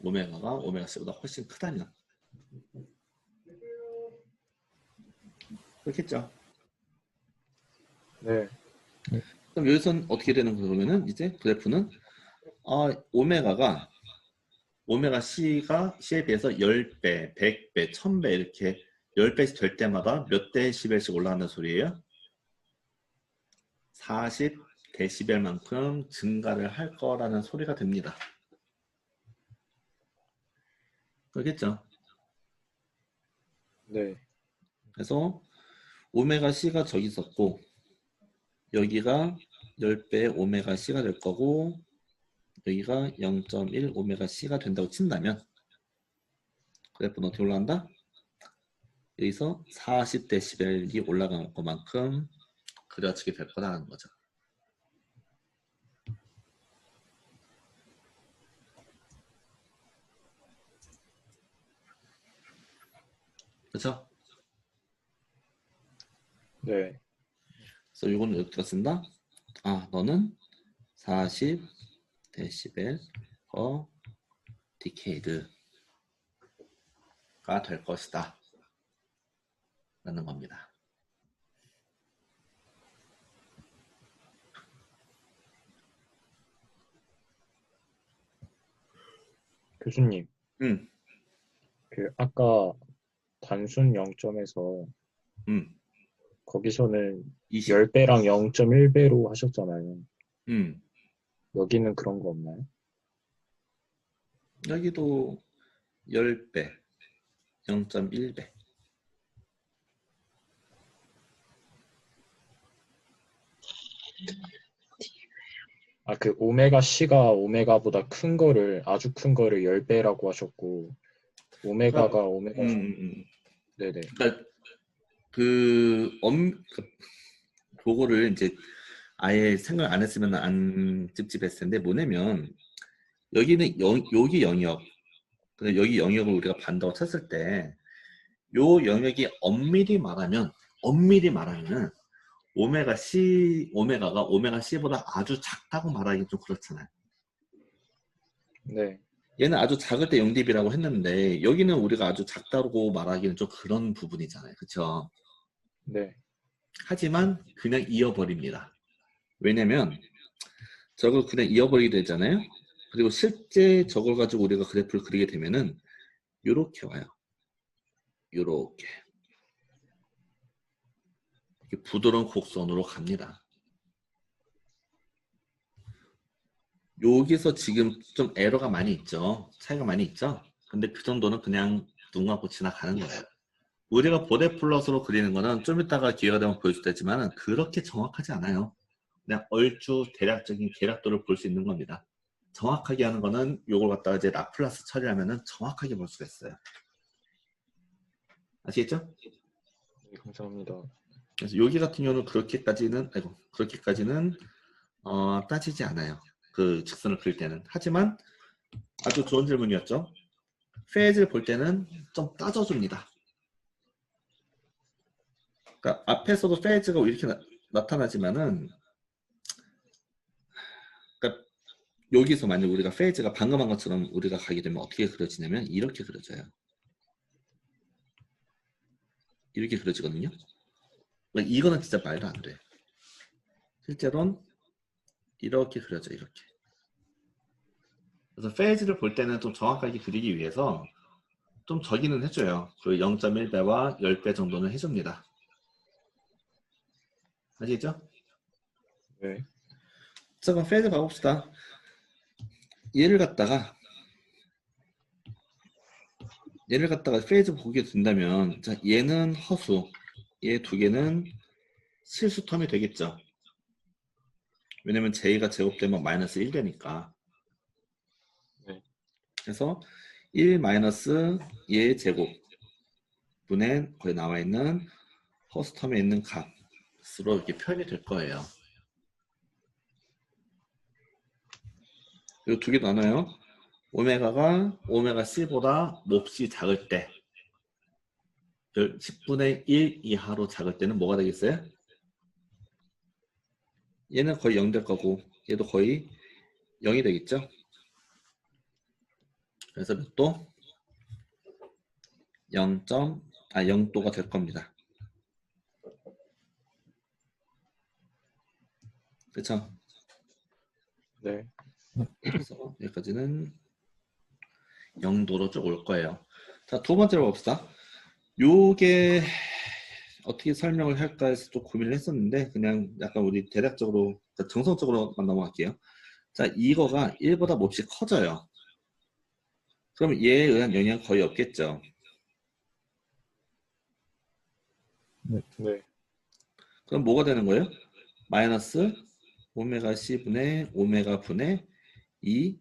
Speaker 1: 오메가가 오메가 C보다 훨씬 크다면. 그렇겠죠?
Speaker 2: 네.
Speaker 1: 그럼 여기서는 어떻게 되는 거 그러면은 이제 그래프는 오메가 C에 비해서 10배, 100배, 1000배 이렇게 10배씩 될 때마다 몇 데시벨씩 올라간다는 소리예요? 40 데시벨만큼 증가를 할 거라는 소리가 됩니다. 그렇겠죠?
Speaker 2: 네.
Speaker 1: 그래서 오메가 C가 저기 있었고 여기가 10배 오메가 C가 될 거고 여기가 0.1 오메가 C가 된다고 친다면 그래프는 어떻게 올라간다? 여기서 40데시벨이 올라간 것만큼 그려지게 될 거라는 거죠. 그렇죠?
Speaker 2: 네.
Speaker 1: 그래서 이거는 어디다 쓴다? 너는 40 데시벨 per 디케이드가 될 것이다 라는 겁니다.
Speaker 2: 교수님,
Speaker 1: 음,
Speaker 2: 그 아까 단순 0점에서
Speaker 1: 음,
Speaker 2: 거기서는
Speaker 1: 20,
Speaker 2: 10배랑 0.1배로 하셨잖아요.
Speaker 1: 음,
Speaker 2: 여기는 그런 거 없나요?
Speaker 1: 여기도 10배, 0.1배.
Speaker 2: 아, 그 오메가 C가 오메가보다 큰 거를, 아주 큰 거를 10배라고 하셨고, 오메가가 오메가, 네네.
Speaker 1: 그러니까 그거를 이제 아예 생각 안 했으면 안 찝찝했을 텐데 뭐냐면 여기는 여기 영역, 근데 여기 영역을 우리가 반다고 쳤을 때 요 영역이 엄밀히 말하면 오메가가 오메가 C보다 아주 작다고 말하기 좀 그렇잖아요.
Speaker 2: 네,
Speaker 1: 얘는 아주 작을 때 0dB라고 했는데 여기는 우리가 아주 작다고 말하기는 좀 그런 부분이잖아요. 그쵸?
Speaker 2: 네,
Speaker 1: 하지만 그냥 이어버립니다. 왜냐면 저걸 그냥 이어버리게 되잖아요. 그리고 실제 저걸 가지고 우리가 그래프를 그리게 되면은 요렇게 와요. 요렇게. 이렇게 부드러운 곡선으로 갑니다. 여기서 지금 좀 에러가 많이 있죠. 차이가 많이 있죠. 근데 그 정도는 그냥 눈 감고 지나가는 거예요. 우리가 보데 플러스로 그리는 거는 좀 이따가 기회가 되면 보여줄 테지만 그렇게 정확하지 않아요. 그냥 얼추 대략적인 계략도를 볼 수 있는 겁니다. 정확하게 하는 거는 요걸 갖다가 이제 라플라스 처리하면은 정확하게 볼 수가 있어요. 아시겠죠?
Speaker 2: 네, 감사합니다.
Speaker 1: 그래서 여기 같은 경우는 그렇게까지는 따지지 않아요. 그 직선을 그릴 때는. 하지만 아주 좋은 질문이었죠. 페이지를 볼 때는 좀 따져줍니다. 그러니까 앞에서도 페이지가 이렇게 나타나지만은, 그러니까 여기서 만약 우리가 페이지가 방금 한 것처럼 우리가 가게 되면 어떻게 그려지냐면 이렇게 그려져요. 이렇게 그려지거든요. 그러니까 이거는 진짜 말도 안 돼. 실제로는 이렇게 그려져 이렇게. 그래서 페이지를 볼 때는 좀 정확하게 그리기 위해서 좀 저기는 해줘요. 그 0.1배와 10배 정도는 해줍니다. 아시겠죠?
Speaker 2: 네,
Speaker 1: 자, 그럼 페이지 봐봅시다. 얘를 갖다가 페이지 보게 된다면, 자, 얘는 허수, 얘 두 개는 실수 텀이 되겠죠. 왜냐면 J가 제곱되면 마이너스 1되니까.
Speaker 2: 네,
Speaker 1: 그래서 1 마이너스 얘 제곱 분의 거기 나와 있는 허수 텀에 있는 값으로 이렇게 표현이 될 거예요. 그리고 두 개 나눠요. 오메가가 오메가 C보다 몹시 작을 때 10분의 1 이하로 작을 때는 뭐가 되겠어요? 얘는 거의 0 될 거고 얘도 거의 0이 되겠죠? 그래서 몇 도? 0도가 될 겁니다. 그렇죠?
Speaker 2: 네,
Speaker 1: 그래서 여기까지는 0도로 쭉 올 거예요. 자, 두 번째로 봅시다. 요게 어떻게 설명을 할까 해서 좀 고민을 했었는데 그냥 약간 우리 대략적으로 정성적으로만 넘어갈게요. 자, 이거가 1보다 몹시 커져요. 그럼 얘에 의한 영향은 거의 없겠죠.
Speaker 2: 네,
Speaker 1: 그럼 뭐가 되는 거예요? 마이너스 오메가 C분의 오메가 분의 2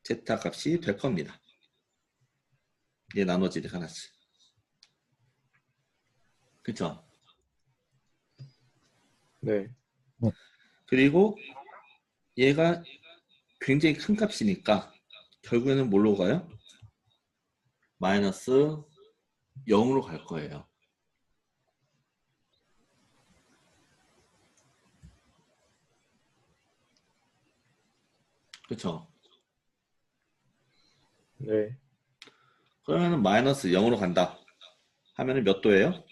Speaker 1: 제타 값이 될 겁니다. 얘 나눠지리 하나씩. 그쵸?
Speaker 2: 네,
Speaker 1: 그리고 얘가 굉장히 큰 값이니까 결국에는 뭘로 가요? 마이너스 0으로 갈 거예요. 그쵸?
Speaker 2: 네.
Speaker 1: 그러면 마이너스 0으로 간다 하면은 몇 도예요?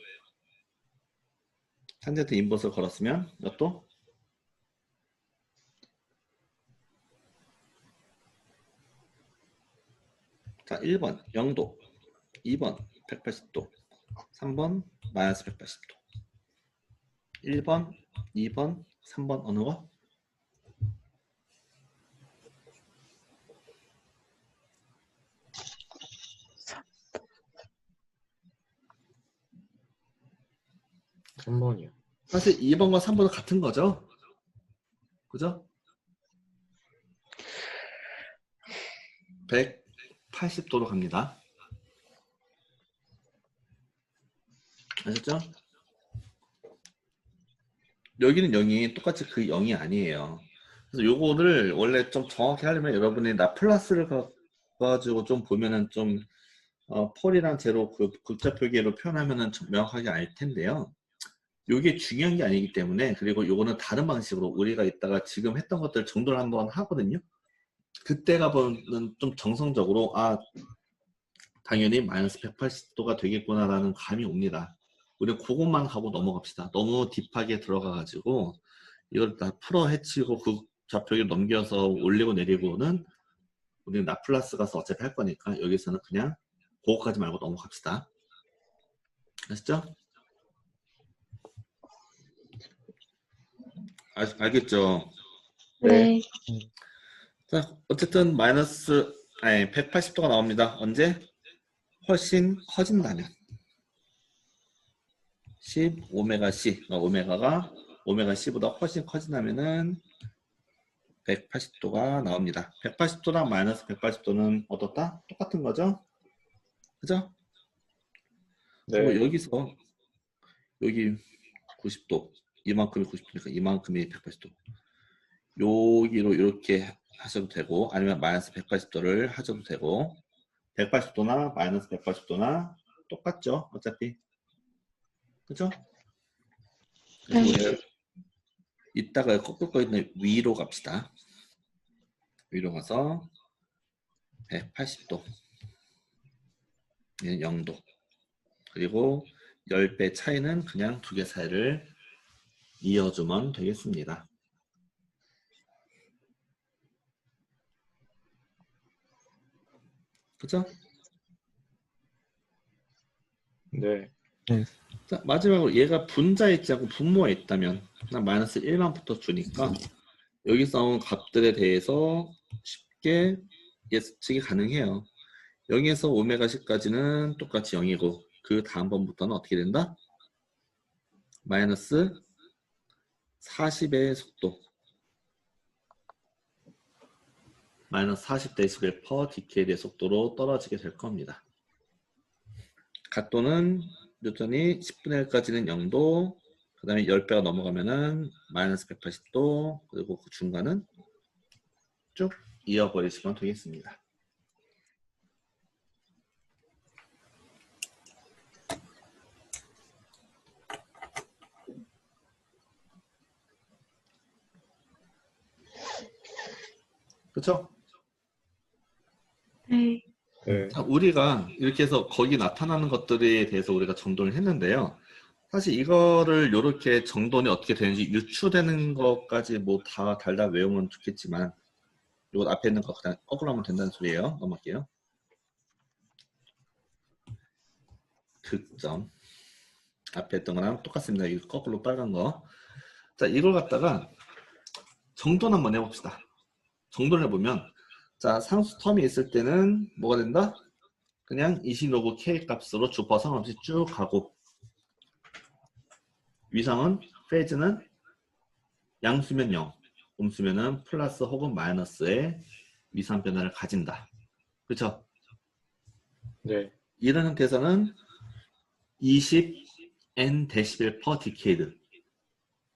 Speaker 1: 탄젠트 인버스를 걸었으면 몇 도? 자, 1번 0도, 2번 180도, 3번 마이너스 180도. 1번, 2번, 3번 어느 거?
Speaker 2: 한 번이요.
Speaker 1: 사실 2번과 3번은 같은 거죠? 그죠? 180도로 갑니다. 아셨죠? 여기는 0이 똑같이 그 0이 아니에요. 그래서 요거를 원래 좀 정확히 하려면 여러분이 라플라스를 가지고 좀 보면은 좀 폴이랑 제로 그 극자 표기로 표현하면은 좀 명확하게 알 텐데요. 요게 중요한 게 아니기 때문에, 그리고 요거는 다른 방식으로 우리가 이따가 지금 했던 것들 정도를 한번 하거든요. 그때가 보면 좀 정성적으로 당연히 마이너스 180도가 되겠구나라는 감이 옵니다. 우리 그것만 하고 넘어갑시다. 너무 딥하게 들어가가지고 이걸 다 풀어 헤치고 그 좌표를 넘겨서 올리고 내리고는 우리는 라플라스 가서 어차피 할 거니까 여기서는 그냥 그거까지 말고 넘어갑시다. 아시죠? 알겠죠?
Speaker 2: 네.
Speaker 1: 자, 어쨌든 마이너스 180도가 나옵니다. 언제? 훨씬 커진다면 10 오메가 C, 오메가가 오메가 C보다 훨씬 커진다면은 180도가 나옵니다. 180도랑 마이너스 180도는 어떻다? 똑같은 거죠? 그죠? 그리고
Speaker 2: 네.
Speaker 1: 여기서 여기 90도, 이만큼이 90도니까 이만큼이 180도. 여기로 이렇게 하셔도 되고, 아니면 마이너스 180도를 하셔도 되고, 180도나 마이너스 180도나 똑같죠? 어차피. 그죠? 그래서 우리가 이따가 꺾을 거 있는 위로 갑시다. 위로 가서 180도, 얘는 0도. 그리고 10배 차이는 그냥 두 개 사이를 이어주면 되겠습니다. 그죠?
Speaker 2: 네.
Speaker 1: 자, 마지막으로 얘가 분자에 있지 않고 분모에 있다면 난 마이너스 1만부터 주니까 여기서 나온 값들에 대해서 쉽게 예측이 가능해요. 0에서 오메가 C까지는 똑같이 0이고 그 다음 번부터는 어떻게 된다? 마이너스 40의 속도, 마이너스 40데시벨 퍼 디케이의 속도로 떨어지게 될 겁니다. 각도는 뉴턴이 10분의 1까지는 0도, 그 다음에 10배가 넘어가면은 마이너스 180도, 그리고 그 중간은 쭉 이어버리시면 되겠습니다. 그렇죠?
Speaker 3: 네.
Speaker 2: 네.
Speaker 1: 자, 우리가 이렇게 해서 거기 나타나는 것들에 대해서 우리가 정돈을 했는데요. 사실 이거를 이렇게 정돈이 어떻게 되는지 유추되는 것까지 뭐 다 달달 외우면 좋겠지만 이거 앞에 있는 거 그냥 거꾸로 하면 된다는 소리예요. 넘어갈게요. 득점. 앞에 했던 거랑 똑같습니다. 이 거꾸로 빨간 거. 자, 이걸 갖다가 정돈 한번 해봅시다. 정돈을 해보면 자, 상수 텀이 있을 때는 뭐가 된다? 그냥 이시노브 K 값으로 주파 상관없이 쭉 가고 위상은 페이즈는 양수면 0, 음수면은 플러스 혹은 마이너스의 위상 변화를 가진다. 그렇죠?
Speaker 2: 네.
Speaker 1: 이런 상태에서는 20n 데시벨 퍼 디케이드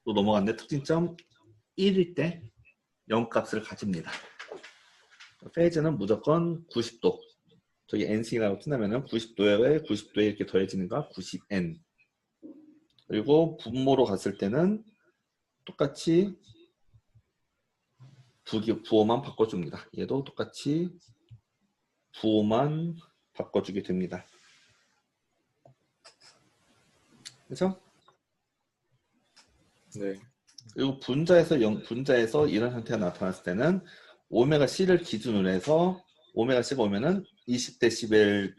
Speaker 1: 또 넘어갔는데 특징점 1일 때 0값을 가집니다. 페이즈는 무조건 90도. 저기 NC라고 쓴다면은 90도에 90도에 이렇게 더해지는가 90n. 그리고 분모로 갔을 때는 똑같이 부호만 바꿔줍니다. 얘도 똑같이 부호만 바꿔주게 됩니다. 그렇죠?
Speaker 2: 네.
Speaker 1: 그리고 분자에서 이런 형태가 나타났을 때는 오메가 C를 기준으로 해서 오메가 C가 오면은 20dB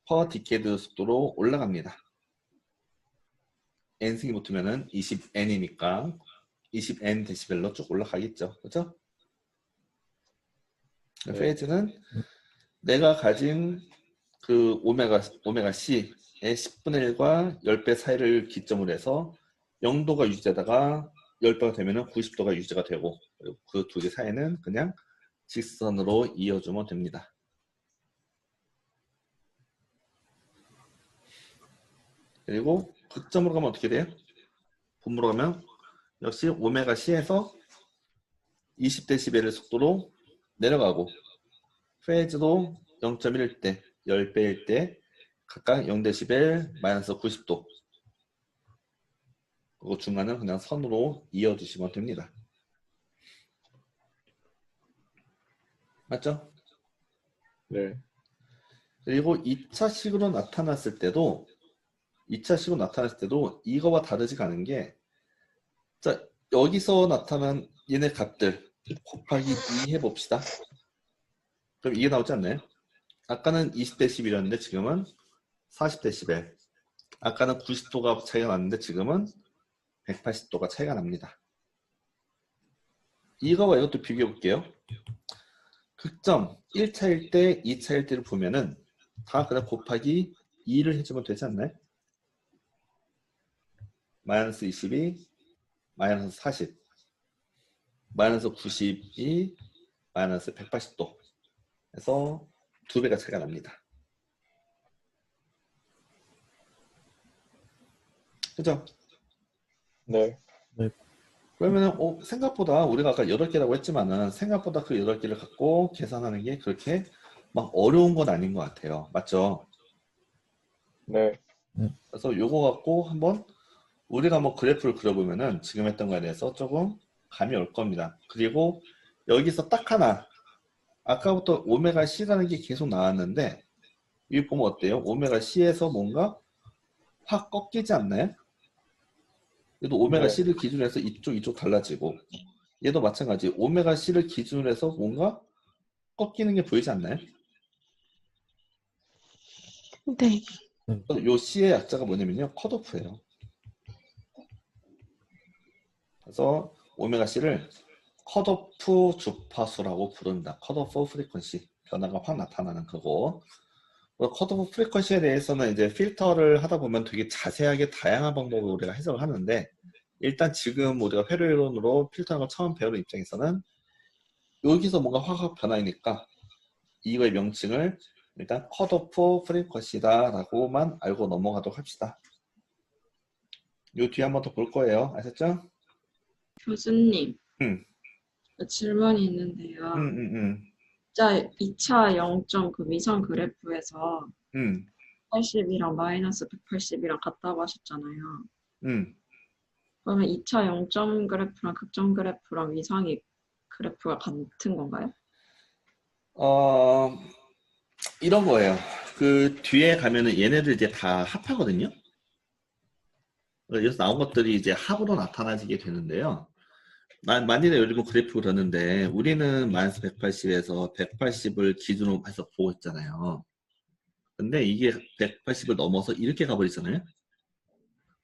Speaker 1: per 디케이드 속도로 올라갑니다. n승이 붙으면은 20n이니까 20n 데시벨로 쭉 올라가겠죠. 그렇죠?
Speaker 2: 네.
Speaker 1: 페이즈는 내가 가진 그 오메가 C의 10분의 1과 10배 사이를 기점으로 해서 0도가 유지되다가 10배가 되면 90도가 유지가 되고 그 두 개 사이는 그냥 직선으로 이어주면 됩니다. 그리고 극점으로 가면 어떻게 돼요? 분모로 가면 역시 오메가 C에서 20dB의 속도로 내려가고 페이즈도 0.1일 때, 10배일 때 각각 0dB, 마이너스 90도 그리고 중간은 그냥 선으로 이어주시면 됩니다. 맞죠?
Speaker 2: 네.
Speaker 1: 그리고 2차식으로 나타났을 때도 이거와 다르지가 않은 게 자, 여기서 나타난 얘네 값들 곱하기 2 해봅시다. 그럼 이게 나오지 않나요? 아까는 20dB였는데 지금은 40dB. 아까는 90도가 차이가 났는데 지금은 180도가 차이가 납니다. 이거와 이것도 비교해 볼게요. 극점 1차일 때, 2차일 때를 보면은 다 그냥 곱하기 2를 해주면 되지 않나요? 마이너스 22, 마이너스 40, 마이너스 92, 마이너스 180도 해서 2배가 차이가 납니다. 그죠?
Speaker 2: 네.
Speaker 1: 그러면은 생각보다 우리가 아까 8개라고 했지만은 생각보다 그 8개를 갖고 계산하는 게 그렇게 막 어려운 건 아닌 것 같아요. 맞죠?
Speaker 2: 네.
Speaker 1: 그래서 요거 갖고 한번 우리가 뭐 그래프를 그려보면은 지금 했던 거에 대해서 조금 감이 올 겁니다. 그리고 여기서 딱 하나 아까부터 오메가 C라는 게 계속 나왔는데 여기 보면 어때요? 오메가 C에서 뭔가 확 꺾이지 않나요? 얘도 오메가
Speaker 2: 네.
Speaker 1: C를 기준으로 해서 이쪽 달라지고 얘도 마찬가지 오메가 C를 기준으로 해서 뭔가 꺾이는 게 보이지 않나요?
Speaker 3: 네.
Speaker 1: 요 C의 약자가 뭐냐면요. 컷오프예요. 그래서 오메가 C를 컷오프 주파수라고 부른다. 컷오프 프리퀀시. 변화가 확 나타나는 거고. 컷오프 프리퀀시에 대해서는 이제 필터를 하다 보면 되게 자세하게 다양한 방법으로 우리가 해석을 하는데 일단 지금 우리가 회로이론으로 필터하는 걸 처음 배우는 입장에서는 여기서 뭔가 화학 변화이니까 이거의 명칭을 일단 컷오프 프리퀀시다 라고만 알고 넘어가도록 합시다. 요 뒤에 한번 더 볼 거예요. 아셨죠?
Speaker 3: 교수님,
Speaker 1: 응.
Speaker 3: 질문이 있는데요.
Speaker 1: 응.
Speaker 3: 2차 0점 그 위선 그래프에서
Speaker 1: 응.
Speaker 3: 80이랑 마이너스 180이랑 같다고 하셨잖아요.
Speaker 1: 응.
Speaker 3: 그러면 2차 0점 그래프랑 극점 그래프랑 위상이 그래프가 같은 건가요?
Speaker 1: 이런 거예요. 그 뒤에 가면은 얘네들 이제 다 합하거든요. 여기서 나온 것들이 이제 합으로 나타나지게 되는데요. 만일에 요즘 그래프 그러는데 우리는 마이너스 180에서 180을 기준으로 해서 보고 있잖아요. 근데 이게 180을 넘어서 이렇게 가버리잖아요.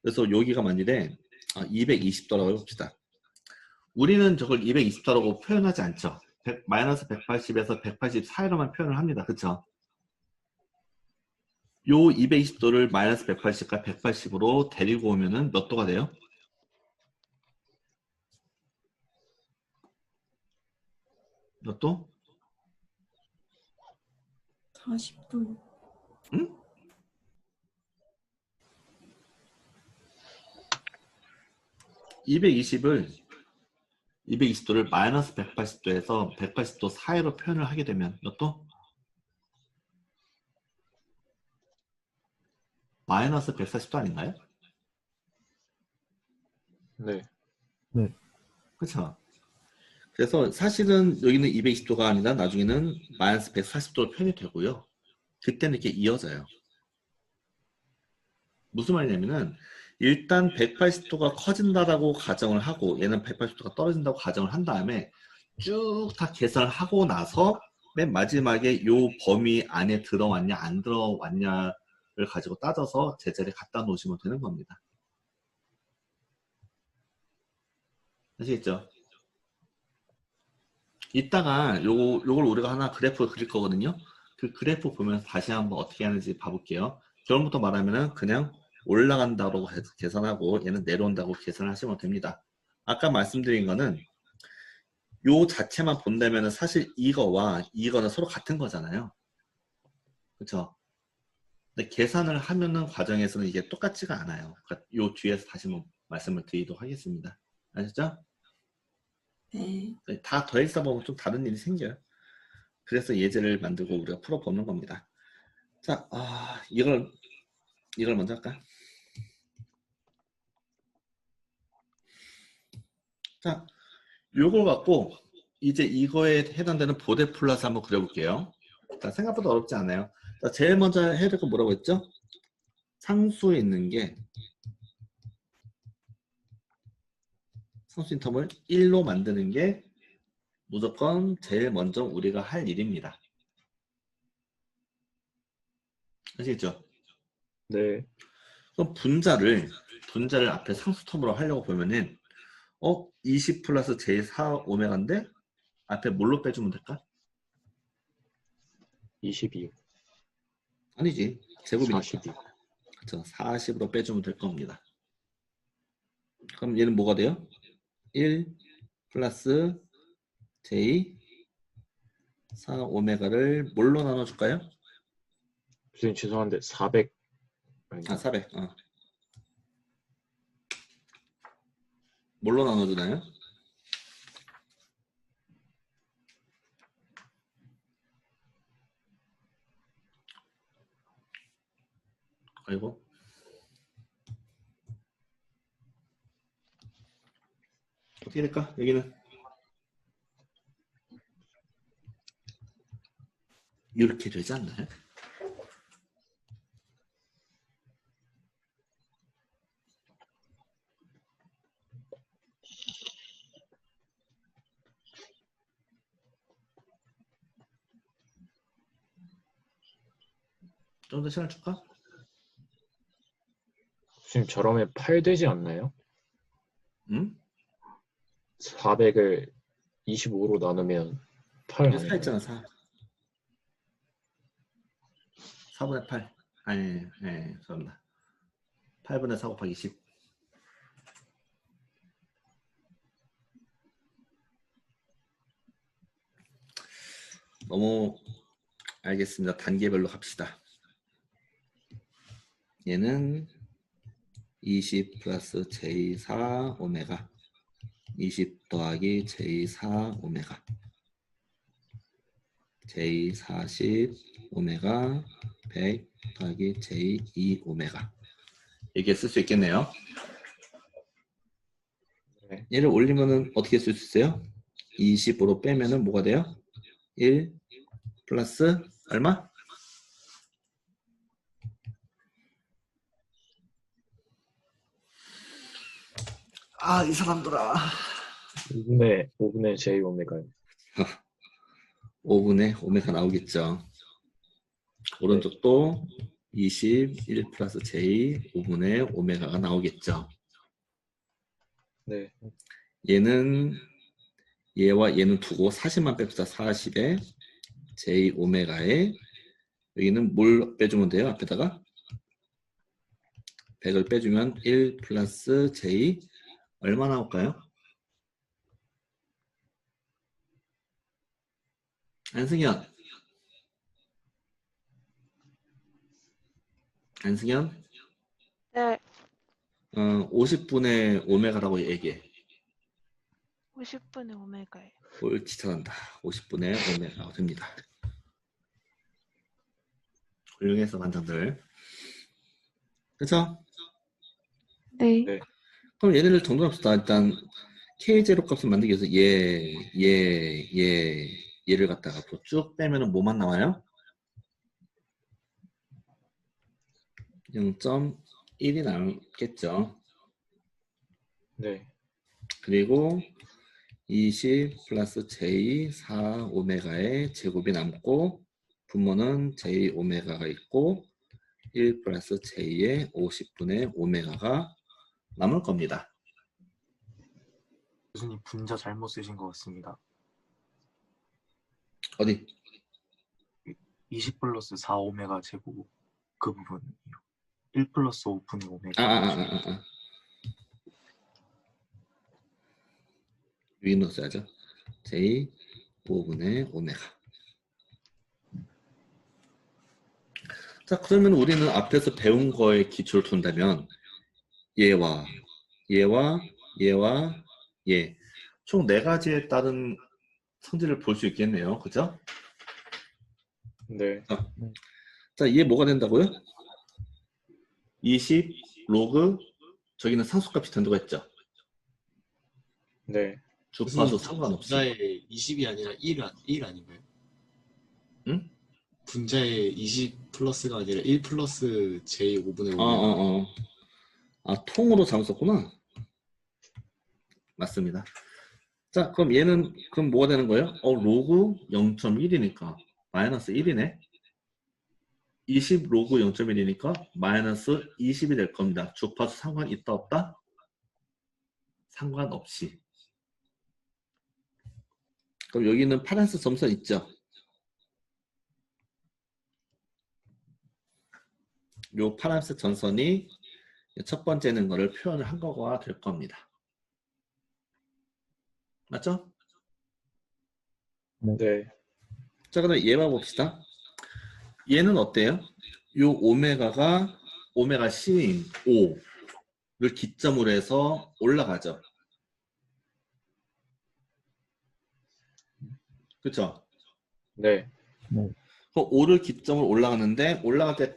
Speaker 1: 그래서 여기가 만일에 220도라고 해봅시다. 우리는 저걸 220도라고 표현하지 않죠. 마이너스 180에서 180 사이로만 표현을 합니다. 그쵸? 요 220도를 마이너스 180과 180으로 데리고 오면은 몇 도가 돼요? 몇 도?
Speaker 3: 40도.
Speaker 1: 응? (220도를) 220도를 마이너스 180도에서 180도 사이로 표현을 하게 되면 몇 도? 마이너스 140도 아닌가요?
Speaker 2: 네.
Speaker 1: 그쵸? 그래서 사실은 여기는 220도가 아니라 나중에는 마이너스 140도로 표현이 되고요. 그때는 이렇게 이어져요. 무슨 말이냐면은 일단 180도가 커진다라고 가정을 하고 얘는 180도가 떨어진다고 가정을 한 다음에 쭉 다 계산을 하고 나서 맨 마지막에 요 범위 안에 들어왔냐 안 들어왔냐를 가지고 따져서 제자리에 갖다 놓으시면 되는 겁니다. 아시겠죠? 이따가 요걸 우리가 하나 그래프를 그릴 거거든요. 그 그래프 보면서 다시 한번 어떻게 하는지 봐볼게요. 결론부터 말하면은 그냥 올라간다고 계산하고 얘는 내려온다고 계산하시면 됩니다. 아까 말씀드린 거는 요 자체만 본다면은 사실 이거와 이거는 서로 같은 거잖아요. 그렇죠? 근데 계산을 하면은 과정에서는 이게 똑같지가 않아요. 그러니까 요 뒤에서 다시 한번 말씀을 드리도록 하겠습니다. 아셨죠?
Speaker 3: 네.
Speaker 1: 다 더해서 보면 좀 다른 일이 생겨요. 그래서 예제를 만들고 우리가 풀어보는 겁니다. 자, 이걸 먼저 할까? 자, 요걸 갖고 이제 이거에 해당되는 보대 플러스 한번 그려볼게요. 자, 생각보다 어렵지 않아요. 자, 제일 먼저 해야 될 거 뭐라고 했죠? 상수에 있는 게 상수 인터벌 1로 만드는 게 무조건 제일 먼저 우리가 할 일입니다. 아시겠죠?
Speaker 2: 네.
Speaker 1: 그럼 분자를 앞에 상수 텀으로 하려고 보면은 20 플러스 j4 오메가인데 앞에 뭘로 빼주면 될까?
Speaker 2: 22,
Speaker 1: 아니지. 제곱이니까.
Speaker 2: 42.
Speaker 1: 그렇죠. 40으로 빼주면 될 겁니다. 그럼 얘는 뭐가 돼요? 1 플러스 j 4 오메가를 뭘로 나눠줄까요?
Speaker 2: 선생님 죄송한데 400 아닌가?
Speaker 1: 400. 뭘로 나눠주나요? 아이고. 어떻게 될까? 여기는 이렇게 되지 않나요? 좀 더 시간 줄까?
Speaker 2: 선생님 저러면 8 되지 않나요?
Speaker 1: 응?
Speaker 2: 400을 25로 나누면 8
Speaker 1: 여기 4
Speaker 2: 아닌가요?
Speaker 1: 있잖아, 4. 4분의 8. 아니, 네, 죄송합니다. 8분의 4 곱하기 10. 너무 알겠습니다. 단계별로 갑시다. 얘는 20 플러스 j4 오메가 20 더하기 j4 오메가 j40 오메가 100 더하기 j2 오메가 이렇게 쓸 수 있겠네요.
Speaker 2: 네.
Speaker 1: 얘를 올리면은 어떻게 쓸 수 있어요? 20으로 빼면은 뭐가 돼요? 1 플러스 얼마? 이 사람들아.
Speaker 2: 5분의 j 오메가요.
Speaker 1: 5분의 오메가 나오겠죠. 오른쪽도 21 플러스 j 5분의 오메가가 나오겠죠.
Speaker 2: 네.
Speaker 1: 얘는 얘와 얘는 두고 40만 뺍시다. 40에 j 오메가에 여기는 뭘 빼주면 돼요? 앞에다가 100을 빼주면 1 플러스 j 얼마 나올까요? 안승현.
Speaker 4: 네,
Speaker 1: 50분의 오메가라고 얘기해.
Speaker 4: 50분의 오메가예요.
Speaker 1: 옳지, 잘한다. 50분의 오메가가 됩니다. 훌륭해서 반장들. 그렇죠?
Speaker 4: 네.
Speaker 2: 네.
Speaker 1: 그럼 얘네를 정돈합시다. 일단 K0 값을 만들기 위해서 얘를 갖다가 앞으로 쭉 빼면은 뭐만 나와요? 0.1이 나오겠죠.
Speaker 2: 네.
Speaker 1: 그리고 20 플러스 J 4 오메가의 제곱이 남고 분모는 J 오메가가 있고 1 플러스 J의 50분의 오메가가 남을 겁니다.
Speaker 4: 교수님 분자 잘못 쓰신 것 같습니다.
Speaker 1: 어디?
Speaker 4: 20 플러스 4 오메가 제곱 그 부분이요. 1 플러스 5분의 오메가.
Speaker 1: 여기 넣어야죠. J 5분의 오메가. 자, 그러면 우리는 앞에서 배운 거에 기초를 둔다면 얘와 얘 총 4가지에 따른 성질을 볼 수 있겠네요. 그죠?
Speaker 2: 네.
Speaker 1: 자, 얘 뭐가 된다고요? 20 로그 저기는 상수값이 된다고 했죠.
Speaker 2: 네.
Speaker 1: 주파수 상관없이.
Speaker 5: 분자의 20이 아니라 1 아닌가요?
Speaker 1: 응?
Speaker 5: 분자의 20 플러스가 아니라 1 플러스 J 5분의 5.
Speaker 1: 아, 통으로 잘못 썼구나. 맞습니다. 자, 그럼 얘는 그럼 뭐가 되는 거예요? 로그 0.1이니까 마이너스 1이네. 20 로그 0.1이니까 마이너스 20이 될 겁니다. 주파수 상관 있다 없다? 상관없이. 그럼 여기는 파란색 점선 있죠? 요 파란색 전선이 첫 번째는 거를 표현을 한 거가 될 겁니다. 맞죠?
Speaker 2: 네.
Speaker 1: 자, 그럼 얘 봐봅시다. 얘는 어때요? 요 오메가가 오메가 C인 5를 기점으로 해서 올라가죠. 그쵸?
Speaker 2: 네.
Speaker 1: 그 5를 기점으로 올라가는데 올라갈 때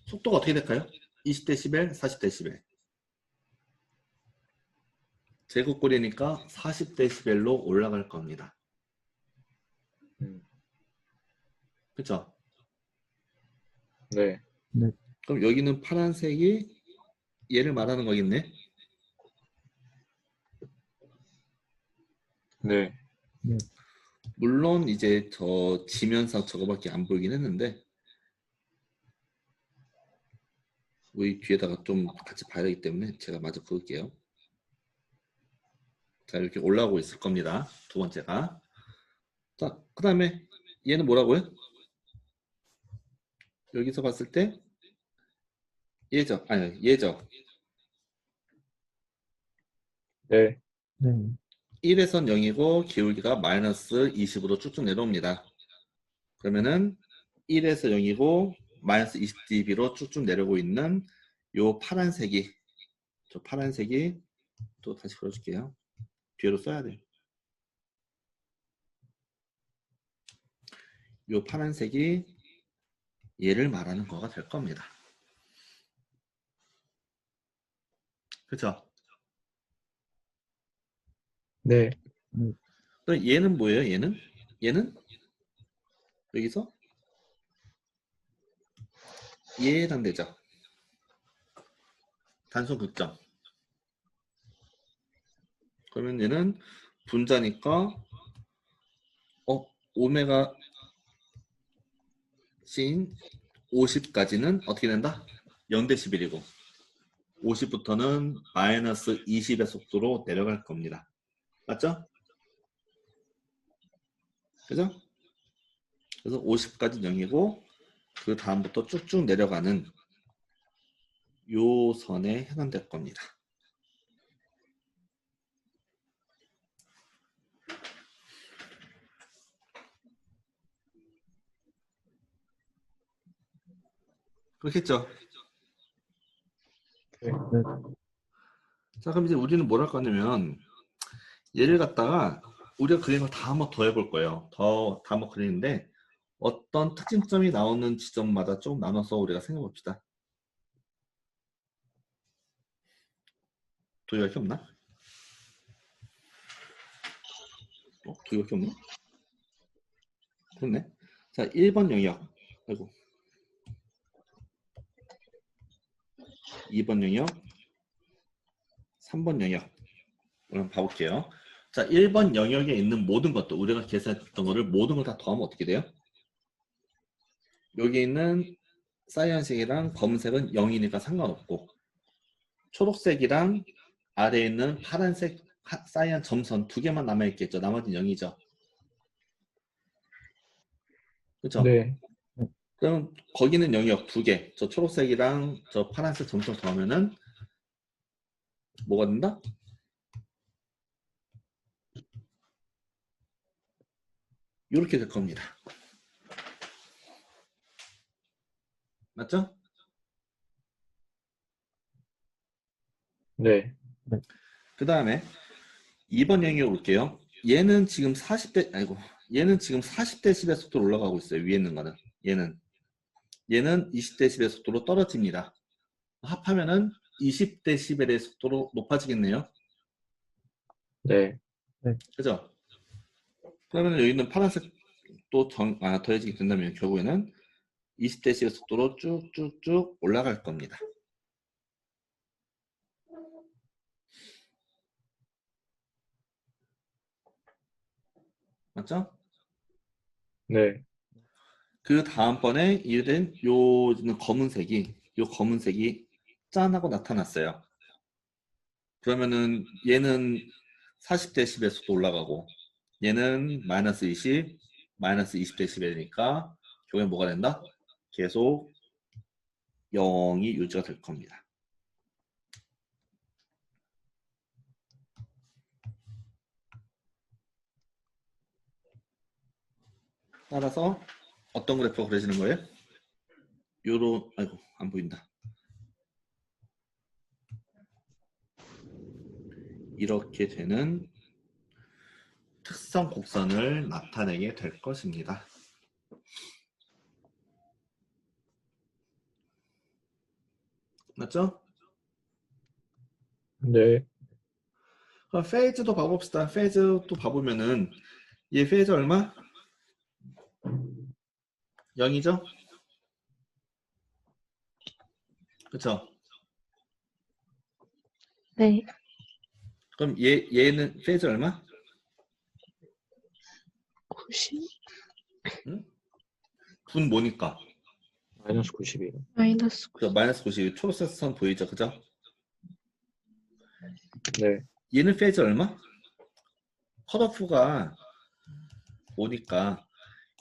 Speaker 1: 속도가 어떻게 될까요? 20dB, 40dB. 제곱골이니까 40dB로 올라갈 겁니다. 그쵸?
Speaker 2: 네.
Speaker 1: 그럼 여기는 파란색이 얘를 말하는 거겠네?
Speaker 2: 네.
Speaker 1: 물론 이제 저 지면상 저거밖에 안 보이긴 했는데 우리 뒤에다가 좀 같이 봐야 되기 때문에 제가 마저 부을게요. 자, 이렇게 올라오고 있을 겁니다. 두 번째가. 자, 그 다음에 얘는 뭐라고요? 여기서 봤을 때 얘죠. 아니, 얘죠.
Speaker 2: 네.
Speaker 1: 1에선 0이고 기울기가 마이너스 20으로 쭉쭉 내려옵니다. 그러면은 1에서 0이고 마이너스 20dB로 쭉쭉 내려오고 있는 요 파란색이 저 파란색이 또 다시 그려줄게요. 뒤로 써야 돼요. 요 파란색이 얘를 말하는 거가 될 겁니다. 그쵸?
Speaker 2: 네.
Speaker 1: 그럼 얘는 뭐예요? 얘는 여기서 얘에 해당되죠. 단순 극점. 그러면 얘는 분자니까 오메가 C인 50까지는 어떻게 된다? 0dB이고 50부터는 마이너스 20의 속도로 내려갈 겁니다. 맞죠? 그죠? 그래서 50까지 0이고 그 다음부터 쭉쭉 내려가는 요 선에 해당될 겁니다. 그렇겠죠?
Speaker 2: 네.
Speaker 1: 자, 그럼 이제 우리는 뭘 할 거냐면 얘를 갖다가 우리가 그린 걸 다 한번 더 해볼 거예요. 다 한번 그리는데 어떤 특징점이 나오는 지점마다 좀 나눠서 우리가 생각해 봅시다. 도희가 없나? 두 개밖에 없네? 그렇네. 자, 1번 영역. 아이고. 2번 영역. 3번 영역. 그럼 봐볼게요. 자, 1번 영역에 있는 모든 것들, 우리가 계산했던 거를 모든 걸 다 더하면 어떻게 돼요? 여기 있는 사이언색이랑 검은색은 0이니까 상관없고, 초록색이랑 아래에 있는 파란색 사이언 점선 두 개만 남아있겠죠. 나머지는 0이죠. 그렇죠?
Speaker 2: 네.
Speaker 1: 그럼 거기는 영역 두 개. 저 초록색이랑 저 파란색 점선 더하면은 뭐가 된다? 이렇게 될 겁니다. 맞죠?
Speaker 2: 네.
Speaker 1: 그 다음에 2번 영역 올게요. 얘는 지금 40대, 아이고, 얘는 지금 40dB의 속도로 올라가고 있어요. 위에 있는 거는. 얘는 20dB의 속도로 떨어집니다. 합하면은 20dB의 속도로 높아지겠네요.
Speaker 2: 네.
Speaker 1: 그죠? 그러면 여기 있는 파란색 또 더해지게 된다면 결국에는 20dB의 속도로 쭉쭉쭉 올라갈 겁니다. 맞죠?
Speaker 2: 네.
Speaker 1: 그 다음번에 이된 요 검은색이 짠 하고 나타났어요. 그러면은 얘는 40dB의 속도 올라가고 얘는 마이너스 20, 마이너스 20dB니까 결국엔 뭐가 된다? 계속 0이 유지가 될 겁니다. 따라서 어떤 그래프가 그려지는 거예요? 요런, 아이고, 안 보인다. 이렇게 되는 특성 곡선을 나타내게 될 것입니다. 맞죠?
Speaker 2: 네.
Speaker 1: 그럼 페이즈도 봐봅시다. 페이즈 또 봐보면은 얘 페이즈 얼마? 0이죠? 그쵸?
Speaker 6: 네.
Speaker 1: 그럼 얘는 페이즈 얼마?
Speaker 6: 90?
Speaker 1: 응? 분 뭐니까?
Speaker 2: 마이너스 90이요.
Speaker 6: 마이너스
Speaker 1: 그죠?
Speaker 6: 90.
Speaker 1: 마이너스 90 초록색 선 보이죠? 그죠?
Speaker 2: 네.
Speaker 1: 얘는 페이즈 얼마? 컷오프가 5니까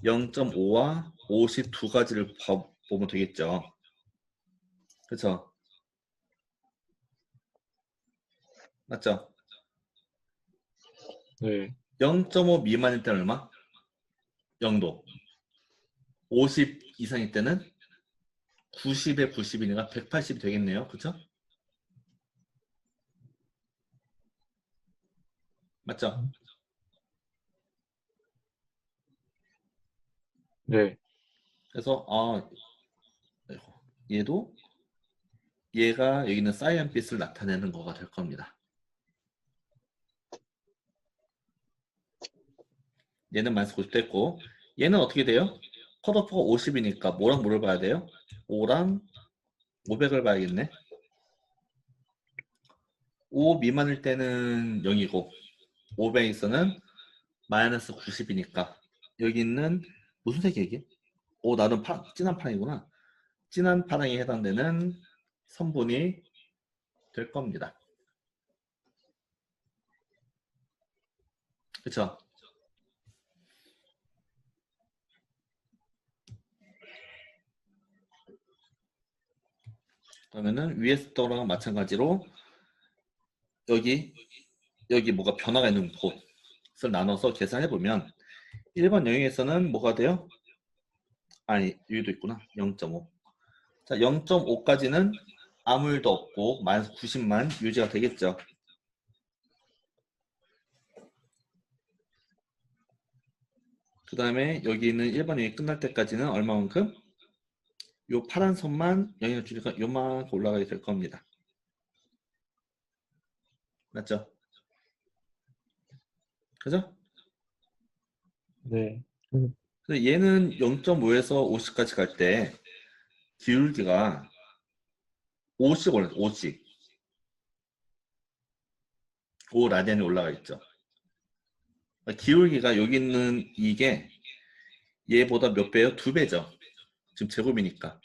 Speaker 1: 0.5와 50 두 가지를 보면 되겠죠. 그쵸? 맞죠?
Speaker 2: 네.
Speaker 1: 0.5 미만일 때는 얼마? 0도. 50 이상일 때는 90에 90이니까 180이 되겠네요. 그쵸? 맞죠?
Speaker 2: 네.
Speaker 1: 그래서 얘가 여기 있는 사이언빛을 나타내는 거가 될 겁니다. 얘는 마이너스 90 됐고 얘는 어떻게 돼요? 컷오프가 50이니까 뭐랑 뭐를 봐야 돼요? 5랑 500을 봐야겠네. 5 미만일 때는 0이고 500에서는 마이너스 90이니까 여기 있는 무슨 색이 이게? 나는 진한 파랑이구나. 진한 파랑에 해당되는 선분이 될 겁니다. 그쵸? 그러면은 위에서 거랑 마찬가지로 여기 뭐가 변화가 있는 곳을 나눠서 계산해 보면 1번 영역에서는 뭐가 돼요? 아니 여기도 있구나. 0.5. 자, 0.5까지는 아무 일도 없고 마이너스 90만 유지가 되겠죠. 그 다음에 여기 있는 1번 영역이 끝날 때까지는 얼마만큼? 요 파란 선만 영역을 주니까 요만큼 올라가게 될 겁니다. 맞죠? 그죠?
Speaker 2: 네.
Speaker 1: 그래서 얘는 0.5에서 50까지 갈 때 기울기가 5씩 올라 5씩 5 라디안이 올라가 있죠. 기울기가 여기 있는 이게 얘보다 몇 배요? 2배죠. 지금 제곱이니까.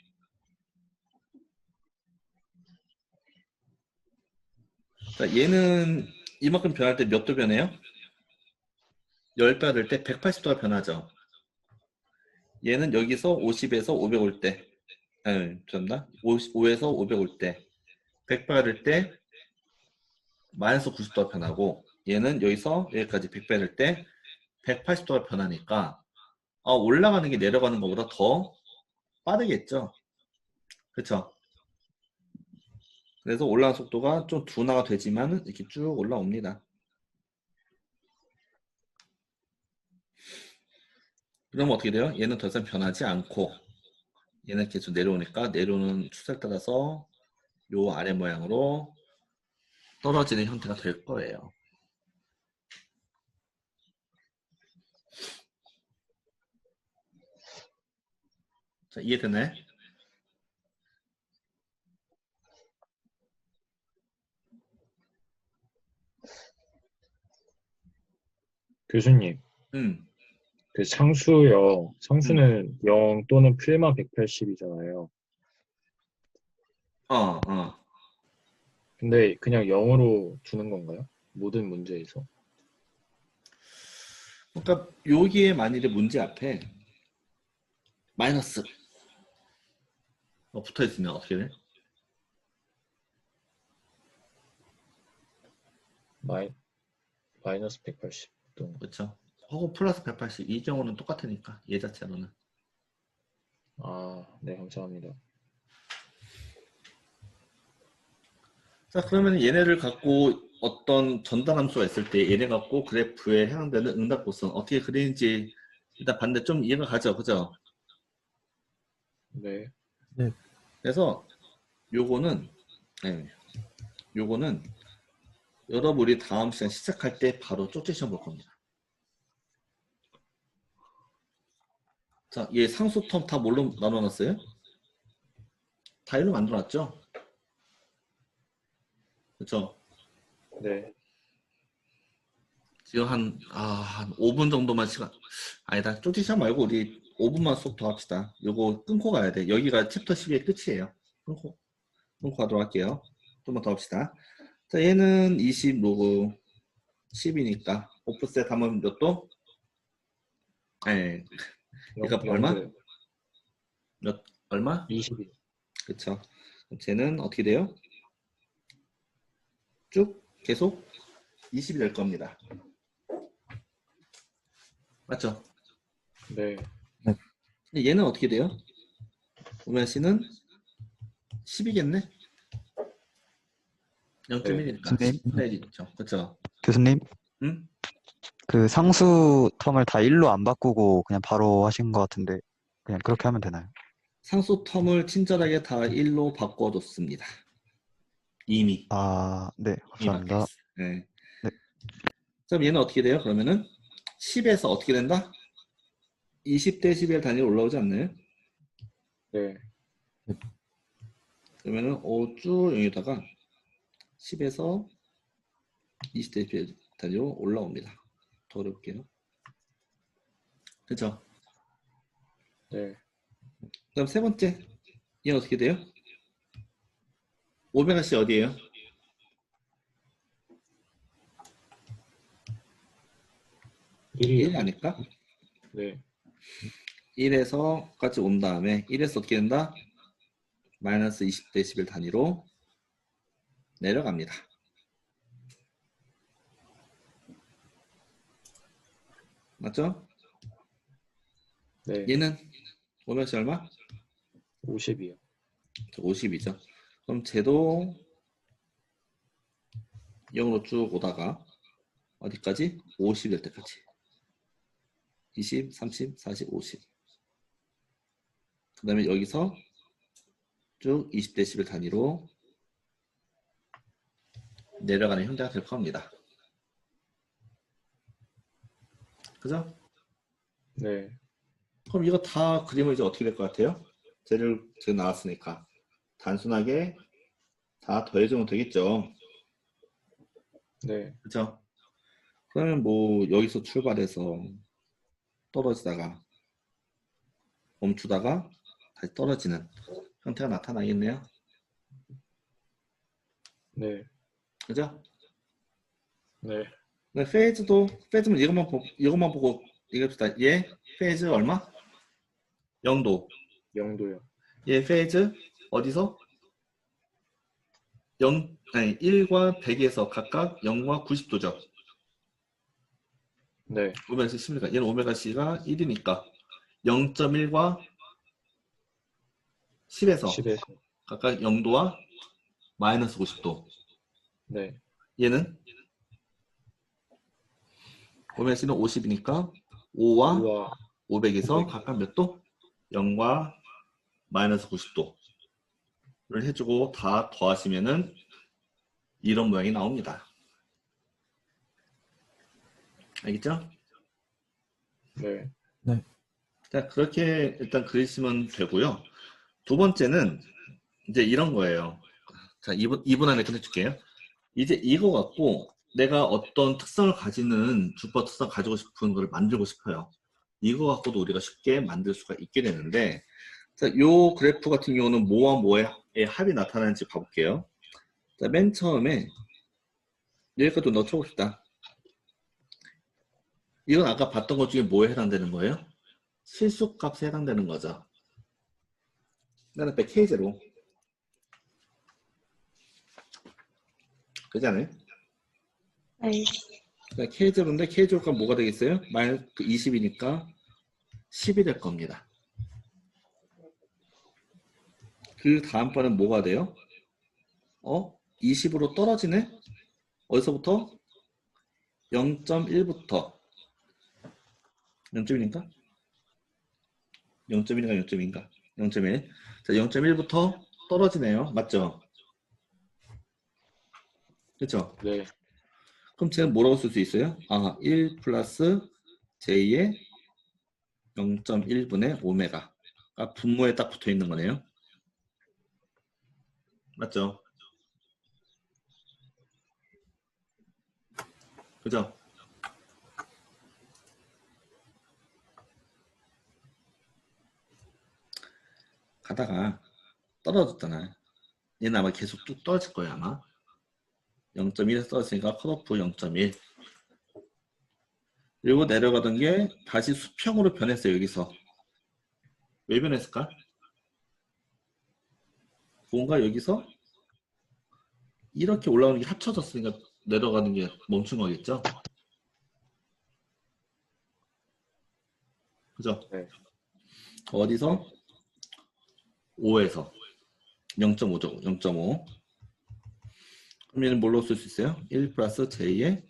Speaker 1: 자, 얘는 이만큼 변할 때 몇 도 변해요? 10배가 될 때 180도가 변하죠. 얘는 여기서 50에서 500 올 때, 죄송합니다. 5에서 500 올 때, 100배가 될 때 마이너스 90도가 변하고, 얘는 여기서 여기까지 100배 될 때 180도가 변하니까 올라가는 게 내려가는 것보다 더 빠르겠죠. 그렇죠? 그래서 올라가는 속도가 좀 둔화가 되지만 이렇게 쭉 올라옵니다. 그럼 어떻게 돼요? 얘는 더 이상 변하지 않고 얘는 계속 내려오니까 내려오는 추세를 따라서 요 아래 모양으로 떨어지는 형태가 될 거예요. 자, 이해되나요?
Speaker 2: 교수님, 그 상수요. 상수는 0 또는 풀마 180이잖아요. 근데 그냥 0으로 두는 건가요? 모든 문제에서?
Speaker 1: 그러니까 여기에 만일에 문제 앞에 마이너스 붙어 있으면 어떻게 돼?
Speaker 2: 마이너스 180도.
Speaker 1: 그렇죠. 혹은 플러스 180. 이 경우는 똑같으니까 얘 자체로는.
Speaker 2: 네, 감사합니다.
Speaker 1: 자, 그러면 얘네를 갖고 어떤 전달함수가 있을 때 얘네 갖고 그래프에 해당되는 응답고선 어떻게 그리는지 일단 봤는데 좀 이해가 가죠, 그죠?
Speaker 2: 네.
Speaker 1: 그래서 요거는 여러분이 다음 시간 시작할 때 바로 쪽지 시험 볼 겁니다. 자, 얘 상수 텀 다 뭘로 나눠놨어요? 다 일로 만들어놨죠? 그쵸?
Speaker 2: 네.
Speaker 1: 지금 한 5분 정도만 시간, 아니다. 쪽지 시험 말고 우리 5분만 수업 더 합시다. 요거 끊고 가야 돼. 여기가 챕터 12의 끝이에요. 끊고 가도록 할게요. 좀만 더 합시다. 자, 얘는 20 로그 10이니까 오프셋 하면 몇 도? 그러니까 얼마? 얼마?
Speaker 2: 20이.
Speaker 1: 그쵸. 쟤는 어떻게 돼요? 쭉 계속 20이 될 겁니다. 맞죠?
Speaker 2: 네.
Speaker 1: 근데 얘는 어떻게 돼요? 오면 씨는 10이겠네? 0.1이니까
Speaker 6: 교수님?
Speaker 1: 10이죠. 그쵸?
Speaker 6: 교수님,
Speaker 1: 응?
Speaker 6: 그 상수 텀을 다 1로 안 바꾸고 그냥 바로 하신 것 같은데 그냥 그렇게 하면 되나요?
Speaker 1: 상수 텀을 친절하게 다 1로 바꿔뒀습니다. 이미.
Speaker 6: 네,
Speaker 1: 이미
Speaker 6: 감사합니다.
Speaker 1: 바뀌었어요. 네.
Speaker 6: 네.
Speaker 1: 그럼 얘는 어떻게 돼요? 그러면은 10에서 어떻게 된다? 20대 11 단위로 올라오지 않나요?
Speaker 2: 네.
Speaker 1: 그러면은 5쭉 여기다가 10에서 20대 11 단위로 올라옵니다. 더 어렵게요. 그죠?
Speaker 2: 네.
Speaker 1: 그다음 세 번째, 얘는 어떻게 돼요? 오메가 C 어디예요? 1
Speaker 2: 1이요.
Speaker 1: 아닐까?
Speaker 2: 네.
Speaker 1: 1에서 까지 온 다음에 1에서 어떻게 된다? 마이너스 20대 11 단위로 내려갑니다. 맞죠?
Speaker 2: 네.
Speaker 1: 얘는 오메가 C 얼마?
Speaker 2: 50이요.
Speaker 1: 50이죠. 그럼 쟤도 0으로 쭉 오다가 어디까지? 50 될 때까지. 20, 30, 40, 50. 그 다음에 여기서 쭉 20대 11 단위로 내려가는 형태가 될 겁니다. 그죠?
Speaker 2: 네.
Speaker 1: 그럼 이거 다 그리면 이제 어떻게 될 것 같아요? 쟤를 지금 나왔으니까 단순하게 다 더해주면 되겠죠.
Speaker 2: 네.
Speaker 1: 그죠? 그러면 뭐 여기서 출발해서 떨어지다가 멈추다가 다시 떨어지는 형태가 나타나겠네요.
Speaker 2: 네.
Speaker 1: 그죠?
Speaker 2: 네.
Speaker 1: 네, 페이즈는 이것만 보고 얘기합시다. 얘 페이즈 얼마? 0도.
Speaker 2: 0도요.
Speaker 1: 얘 페이즈 어디서? 1과 100에서 각각 0과 90도죠.
Speaker 2: 네.
Speaker 1: 오메가 C 10이니까 얘는 오메가 C가 1이니까 0.1과 10에서
Speaker 2: 10에서.
Speaker 1: 각각 0도와 마이너스 50도.
Speaker 2: 네.
Speaker 1: 얘는 오메가 C는 50이니까 5와
Speaker 2: 우와.
Speaker 1: 500에서
Speaker 2: 500.
Speaker 1: 각각 몇 도? 0과 마이너스 90도를 해주고 다 더하시면은 이런 모양이 나옵니다. 알겠죠?
Speaker 2: 네.
Speaker 1: 자, 그렇게 일단 그리시면 되고요. 두 번째는 이제 이런 거예요. 자, 2분 안에 끝내줄게요. 이제 이거 갖고 내가 어떤 특성을 가지는 주법 특성 가지고 싶은 걸 만들고 싶어요. 이거 갖고도 우리가 쉽게 만들 수가 있게 되는데, 자, 요 그래프 같은 경우는 뭐와 뭐의 합이 나타나는지 봐볼게요. 자, 맨 처음에 여기까지 넣어봅시다. 이건 아까 봤던 것 중에 뭐에 해당되는 거예요? 실수값에 해당되는 거죠. 나는 K0. 그잖아요?
Speaker 3: 네.
Speaker 1: 그러니까 K0인데 K0가 뭐가 되겠어요? 마이너스 20이니까 10이 될 겁니다. 그 다음번은 뭐가 돼요? 20으로 떨어지네? 어디서부터? 0.1부터 0.1인가? 0.1인가 0.2인가? 0.1. 자, 0.1부터 떨어지네요. 맞죠? 그렇죠?
Speaker 2: 네.
Speaker 1: 그럼 쟤는 뭐라고 쓸 수 있어요? 1 플러스 J의 0.1분의 오메가가 분모에 딱 붙어 있는 거네요. 맞죠? 그죠? 가다가 떨어졌잖아. 얘는 아마 계속 쭉 떨어질 거야, 아마. 0.1에서 떨어지니까 컷오프 0.1. 그리고 내려가던 게 다시 수평으로 변했어요, 여기서. 왜 변했을까? 뭔가 여기서 이렇게 올라오는 게 합쳐졌으니까 내려가는 게 멈춘 거겠죠? 그죠?
Speaker 2: 네.
Speaker 1: 어디서? 5에서 0.5죠. 0.5. 그럼 얘는 뭘로 쓸 수 있어요? 1 플러스 J의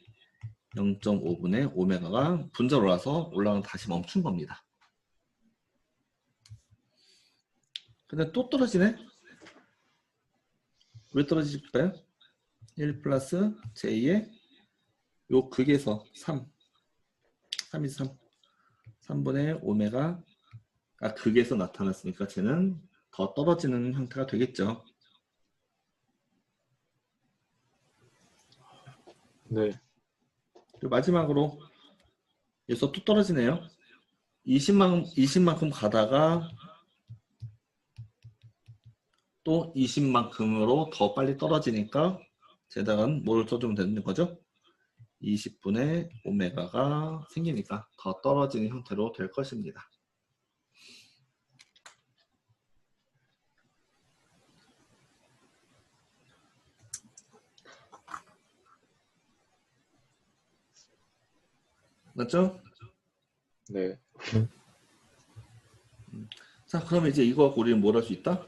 Speaker 1: 0.5분의 오메가가 분자로 올라가면 다시 멈춘 겁니다. 근데 또 떨어지네? 왜 떨어질까요? 1 플러스 J의 요 극에서 3이 3분의 오메가 극에서 나타났으니까 쟤는 더 떨어지는 형태가 되겠죠.
Speaker 2: 네.
Speaker 1: 그리고 마지막으로 여기서 또 떨어지네요. 20만큼 가다가 또 20만큼으로 더 빨리 떨어지니까 제다간 뭐를 써주면 되는 거죠? 20분의 오메가가 생기니까 더 떨어지는 형태로 될 것입니다. 맞죠?
Speaker 2: 네.
Speaker 1: 자, 그러면 이제 이거 갖고 우리는 뭘 할 수 있다?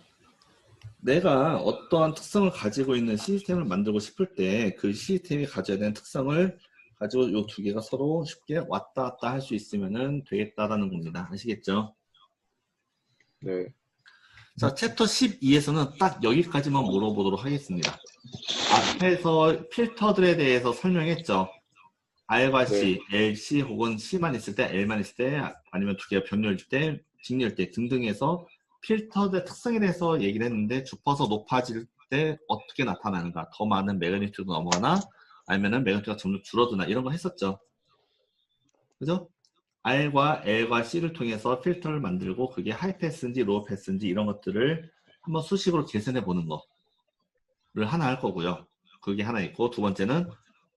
Speaker 1: 내가 어떠한 특성을 가지고 있는 시스템을 만들고 싶을 때 그 시스템이 가져야 되는 특성을 가지고 이 두 개가 서로 쉽게 왔다 갔다 할 수 있으면 되겠다라는 겁니다. 아시겠죠?
Speaker 2: 네.
Speaker 1: 자, 챕터 12에서는 딱 여기까지만 물어보도록 하겠습니다. 앞에서 필터들에 대해서 설명했죠. R과
Speaker 2: 네.
Speaker 1: C, L, C 혹은 C만 있을 때, L만 있을 때, 아니면 두 개가 병렬일 때, 직렬일 때 등등해서 필터의 특성에 대해서 얘기를 했는데 주파수 높아질 때 어떻게 나타나는가, 더 많은 매그니튜드 넘어가나 아니면은 매그니튜드가 점점 줄어드나 이런 거 했었죠. 그죠? R과 L과 C를 통해서 필터를 만들고 그게 하이 패스인지 로우 패스인지 이런 것들을 한번 수식으로 계산해 보는 거를 하나 할 거고요. 그게 하나 있고, 두 번째는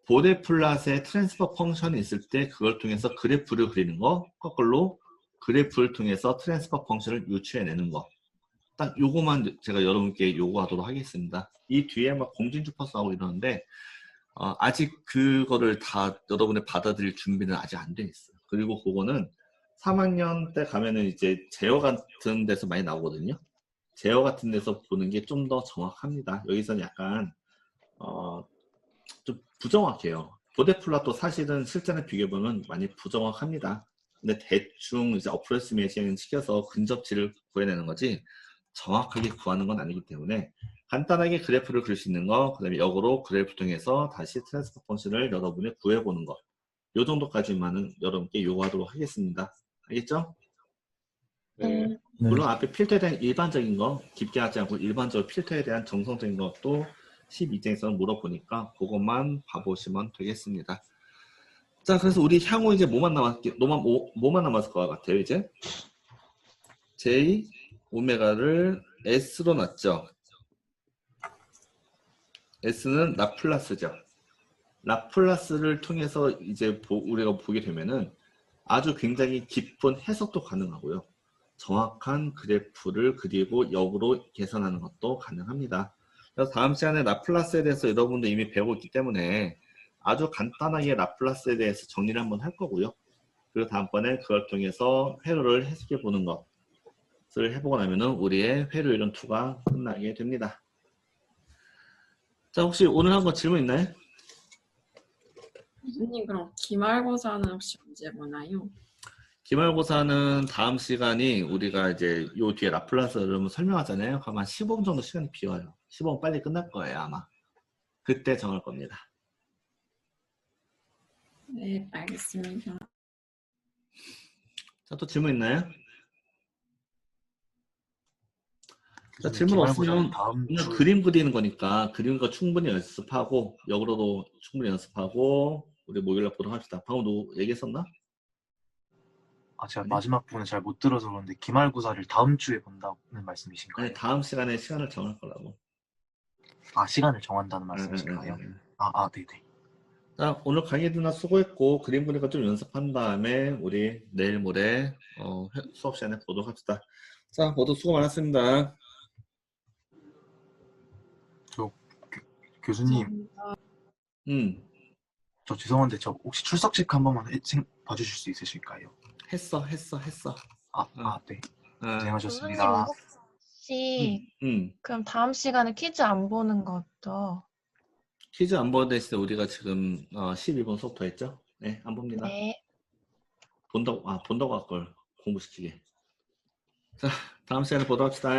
Speaker 1: 보데 플랫의 트랜스퍼 펑션이 있을 때 그걸 통해서 그래프를 그리는 거, 거꾸로 그래프를 통해서 트랜스퍼 펑션을 유추해내는 거. 딱 요거만 제가 여러분께 요구하도록 하겠습니다. 이 뒤에 막 공진주파수 나오고 이러는데 아직 그거를 다 여러분이 받아들일 준비는 아직 안 돼 있어요. 그리고 그거는 3학년 때 가면은 이제 제어 같은 데서 많이 나오거든요. 제어 같은 데서 보는 게 좀 더 정확합니다. 여기서는 약간 좀 부정확해요. 보데 플랫도 사실은 실전에 비교해보면 많이 부정확합니다. 근데 대충 이제 어프로시메이션 시켜서 근접치를 구해내는 거지 정확하게 구하는 건 아니기 때문에 간단하게 그래프를 그릴 수 있는 거, 그 다음에 역으로 그래프 통해서 다시 트랜스퍼 펑션을 여러분이 구해보는 거, 요 정도까지만은 여러분께 요구하도록 하겠습니다. 알겠죠?
Speaker 2: 네.
Speaker 1: 물론 앞에 필터에 대한 일반적인 거, 깊게 하지 않고 일반적으로 필터에 대한 정성적인 것도 12장에서 물어보니까 그것만 봐보시면 되겠습니다. 자, 그래서 우리 향후 이제 뭐만 남았을 것 같아요, 이제? J, 오메가를 S로 놨죠. S는 라플라스죠. 라플라스를 통해서 이제 우리가 보게 되면은 아주 굉장히 깊은 해석도 가능하고요. 정확한 그래프를 그리고 역으로 계산하는 것도 가능합니다. 그래서 다음 시간에 라플라스에 대해서 여러분도 이미 배우고 있기 때문에 아주 간단하게 라플라스에 대해서 정리를 한번 할 거고요. 그리고 다음번에 그걸 통해서 회로를 해석해 보는 것을 해보고 나면은 우리의 회로 이론 2가 끝나게 됩니다. 자, 혹시 오늘 한 거 질문 있나요?
Speaker 3: 교수님, 그럼 기말고사는 혹시 언제 보나요?
Speaker 1: 기말고사는 다음 시간이 우리가 이제 요 뒤에 라플라스 이름을 설명하잖아요. 그럼 한 15분 정도 시간이 비어요. 15분 빨리 끝날 거예요, 아마. 그때 정할 겁니다.
Speaker 3: 네, 알겠습니다.
Speaker 1: 자, 또 질문 있나요? 자,
Speaker 4: 교수님,
Speaker 1: 질문 없으면
Speaker 4: 기말고사는 다음
Speaker 1: 그냥
Speaker 4: 주
Speaker 1: 그림 그리는 거니까 그리는 거 충분히 연습하고 역으로도 충분히 연습하고 우리 목요일날 보도록 합시다. 방금 너 얘기했었나?
Speaker 4: 제가
Speaker 1: 네.
Speaker 4: 마지막 부분을 잘 못 들어서 그런데 기말고사를 다음 주에 본다는 말씀이신가요?
Speaker 1: 아니, 다음 시간에 시간을 정할 거라고.
Speaker 4: 시간을 정한다는 말씀이신가요?
Speaker 1: 네네.
Speaker 4: 네네.
Speaker 1: 자, 오늘 강의 누나 수고했고 그림 그리는 거 좀 연습한 다음에 우리 내일 모레 수업 시간에 보도록 합시다. 자, 모두 수고 많았습니다.
Speaker 4: 교수님, 저 죄송한데 저 혹시 출석 체크 한 번만 봐주실 수 있으실까요?
Speaker 1: 했어.
Speaker 4: 네.
Speaker 7: 교수님
Speaker 4: 고생하셨습니다.
Speaker 7: 혹시 그럼 다음 시간에 퀴즈 안 보는 것도?
Speaker 1: 퀴즈 안 보는 대신에 우리가 지금 12분 수업 더 했죠? 네, 안 봅니다.
Speaker 7: 네.
Speaker 1: 본다고 할 걸 공부시키게. 자, 다음 시간에 보도록 합시다.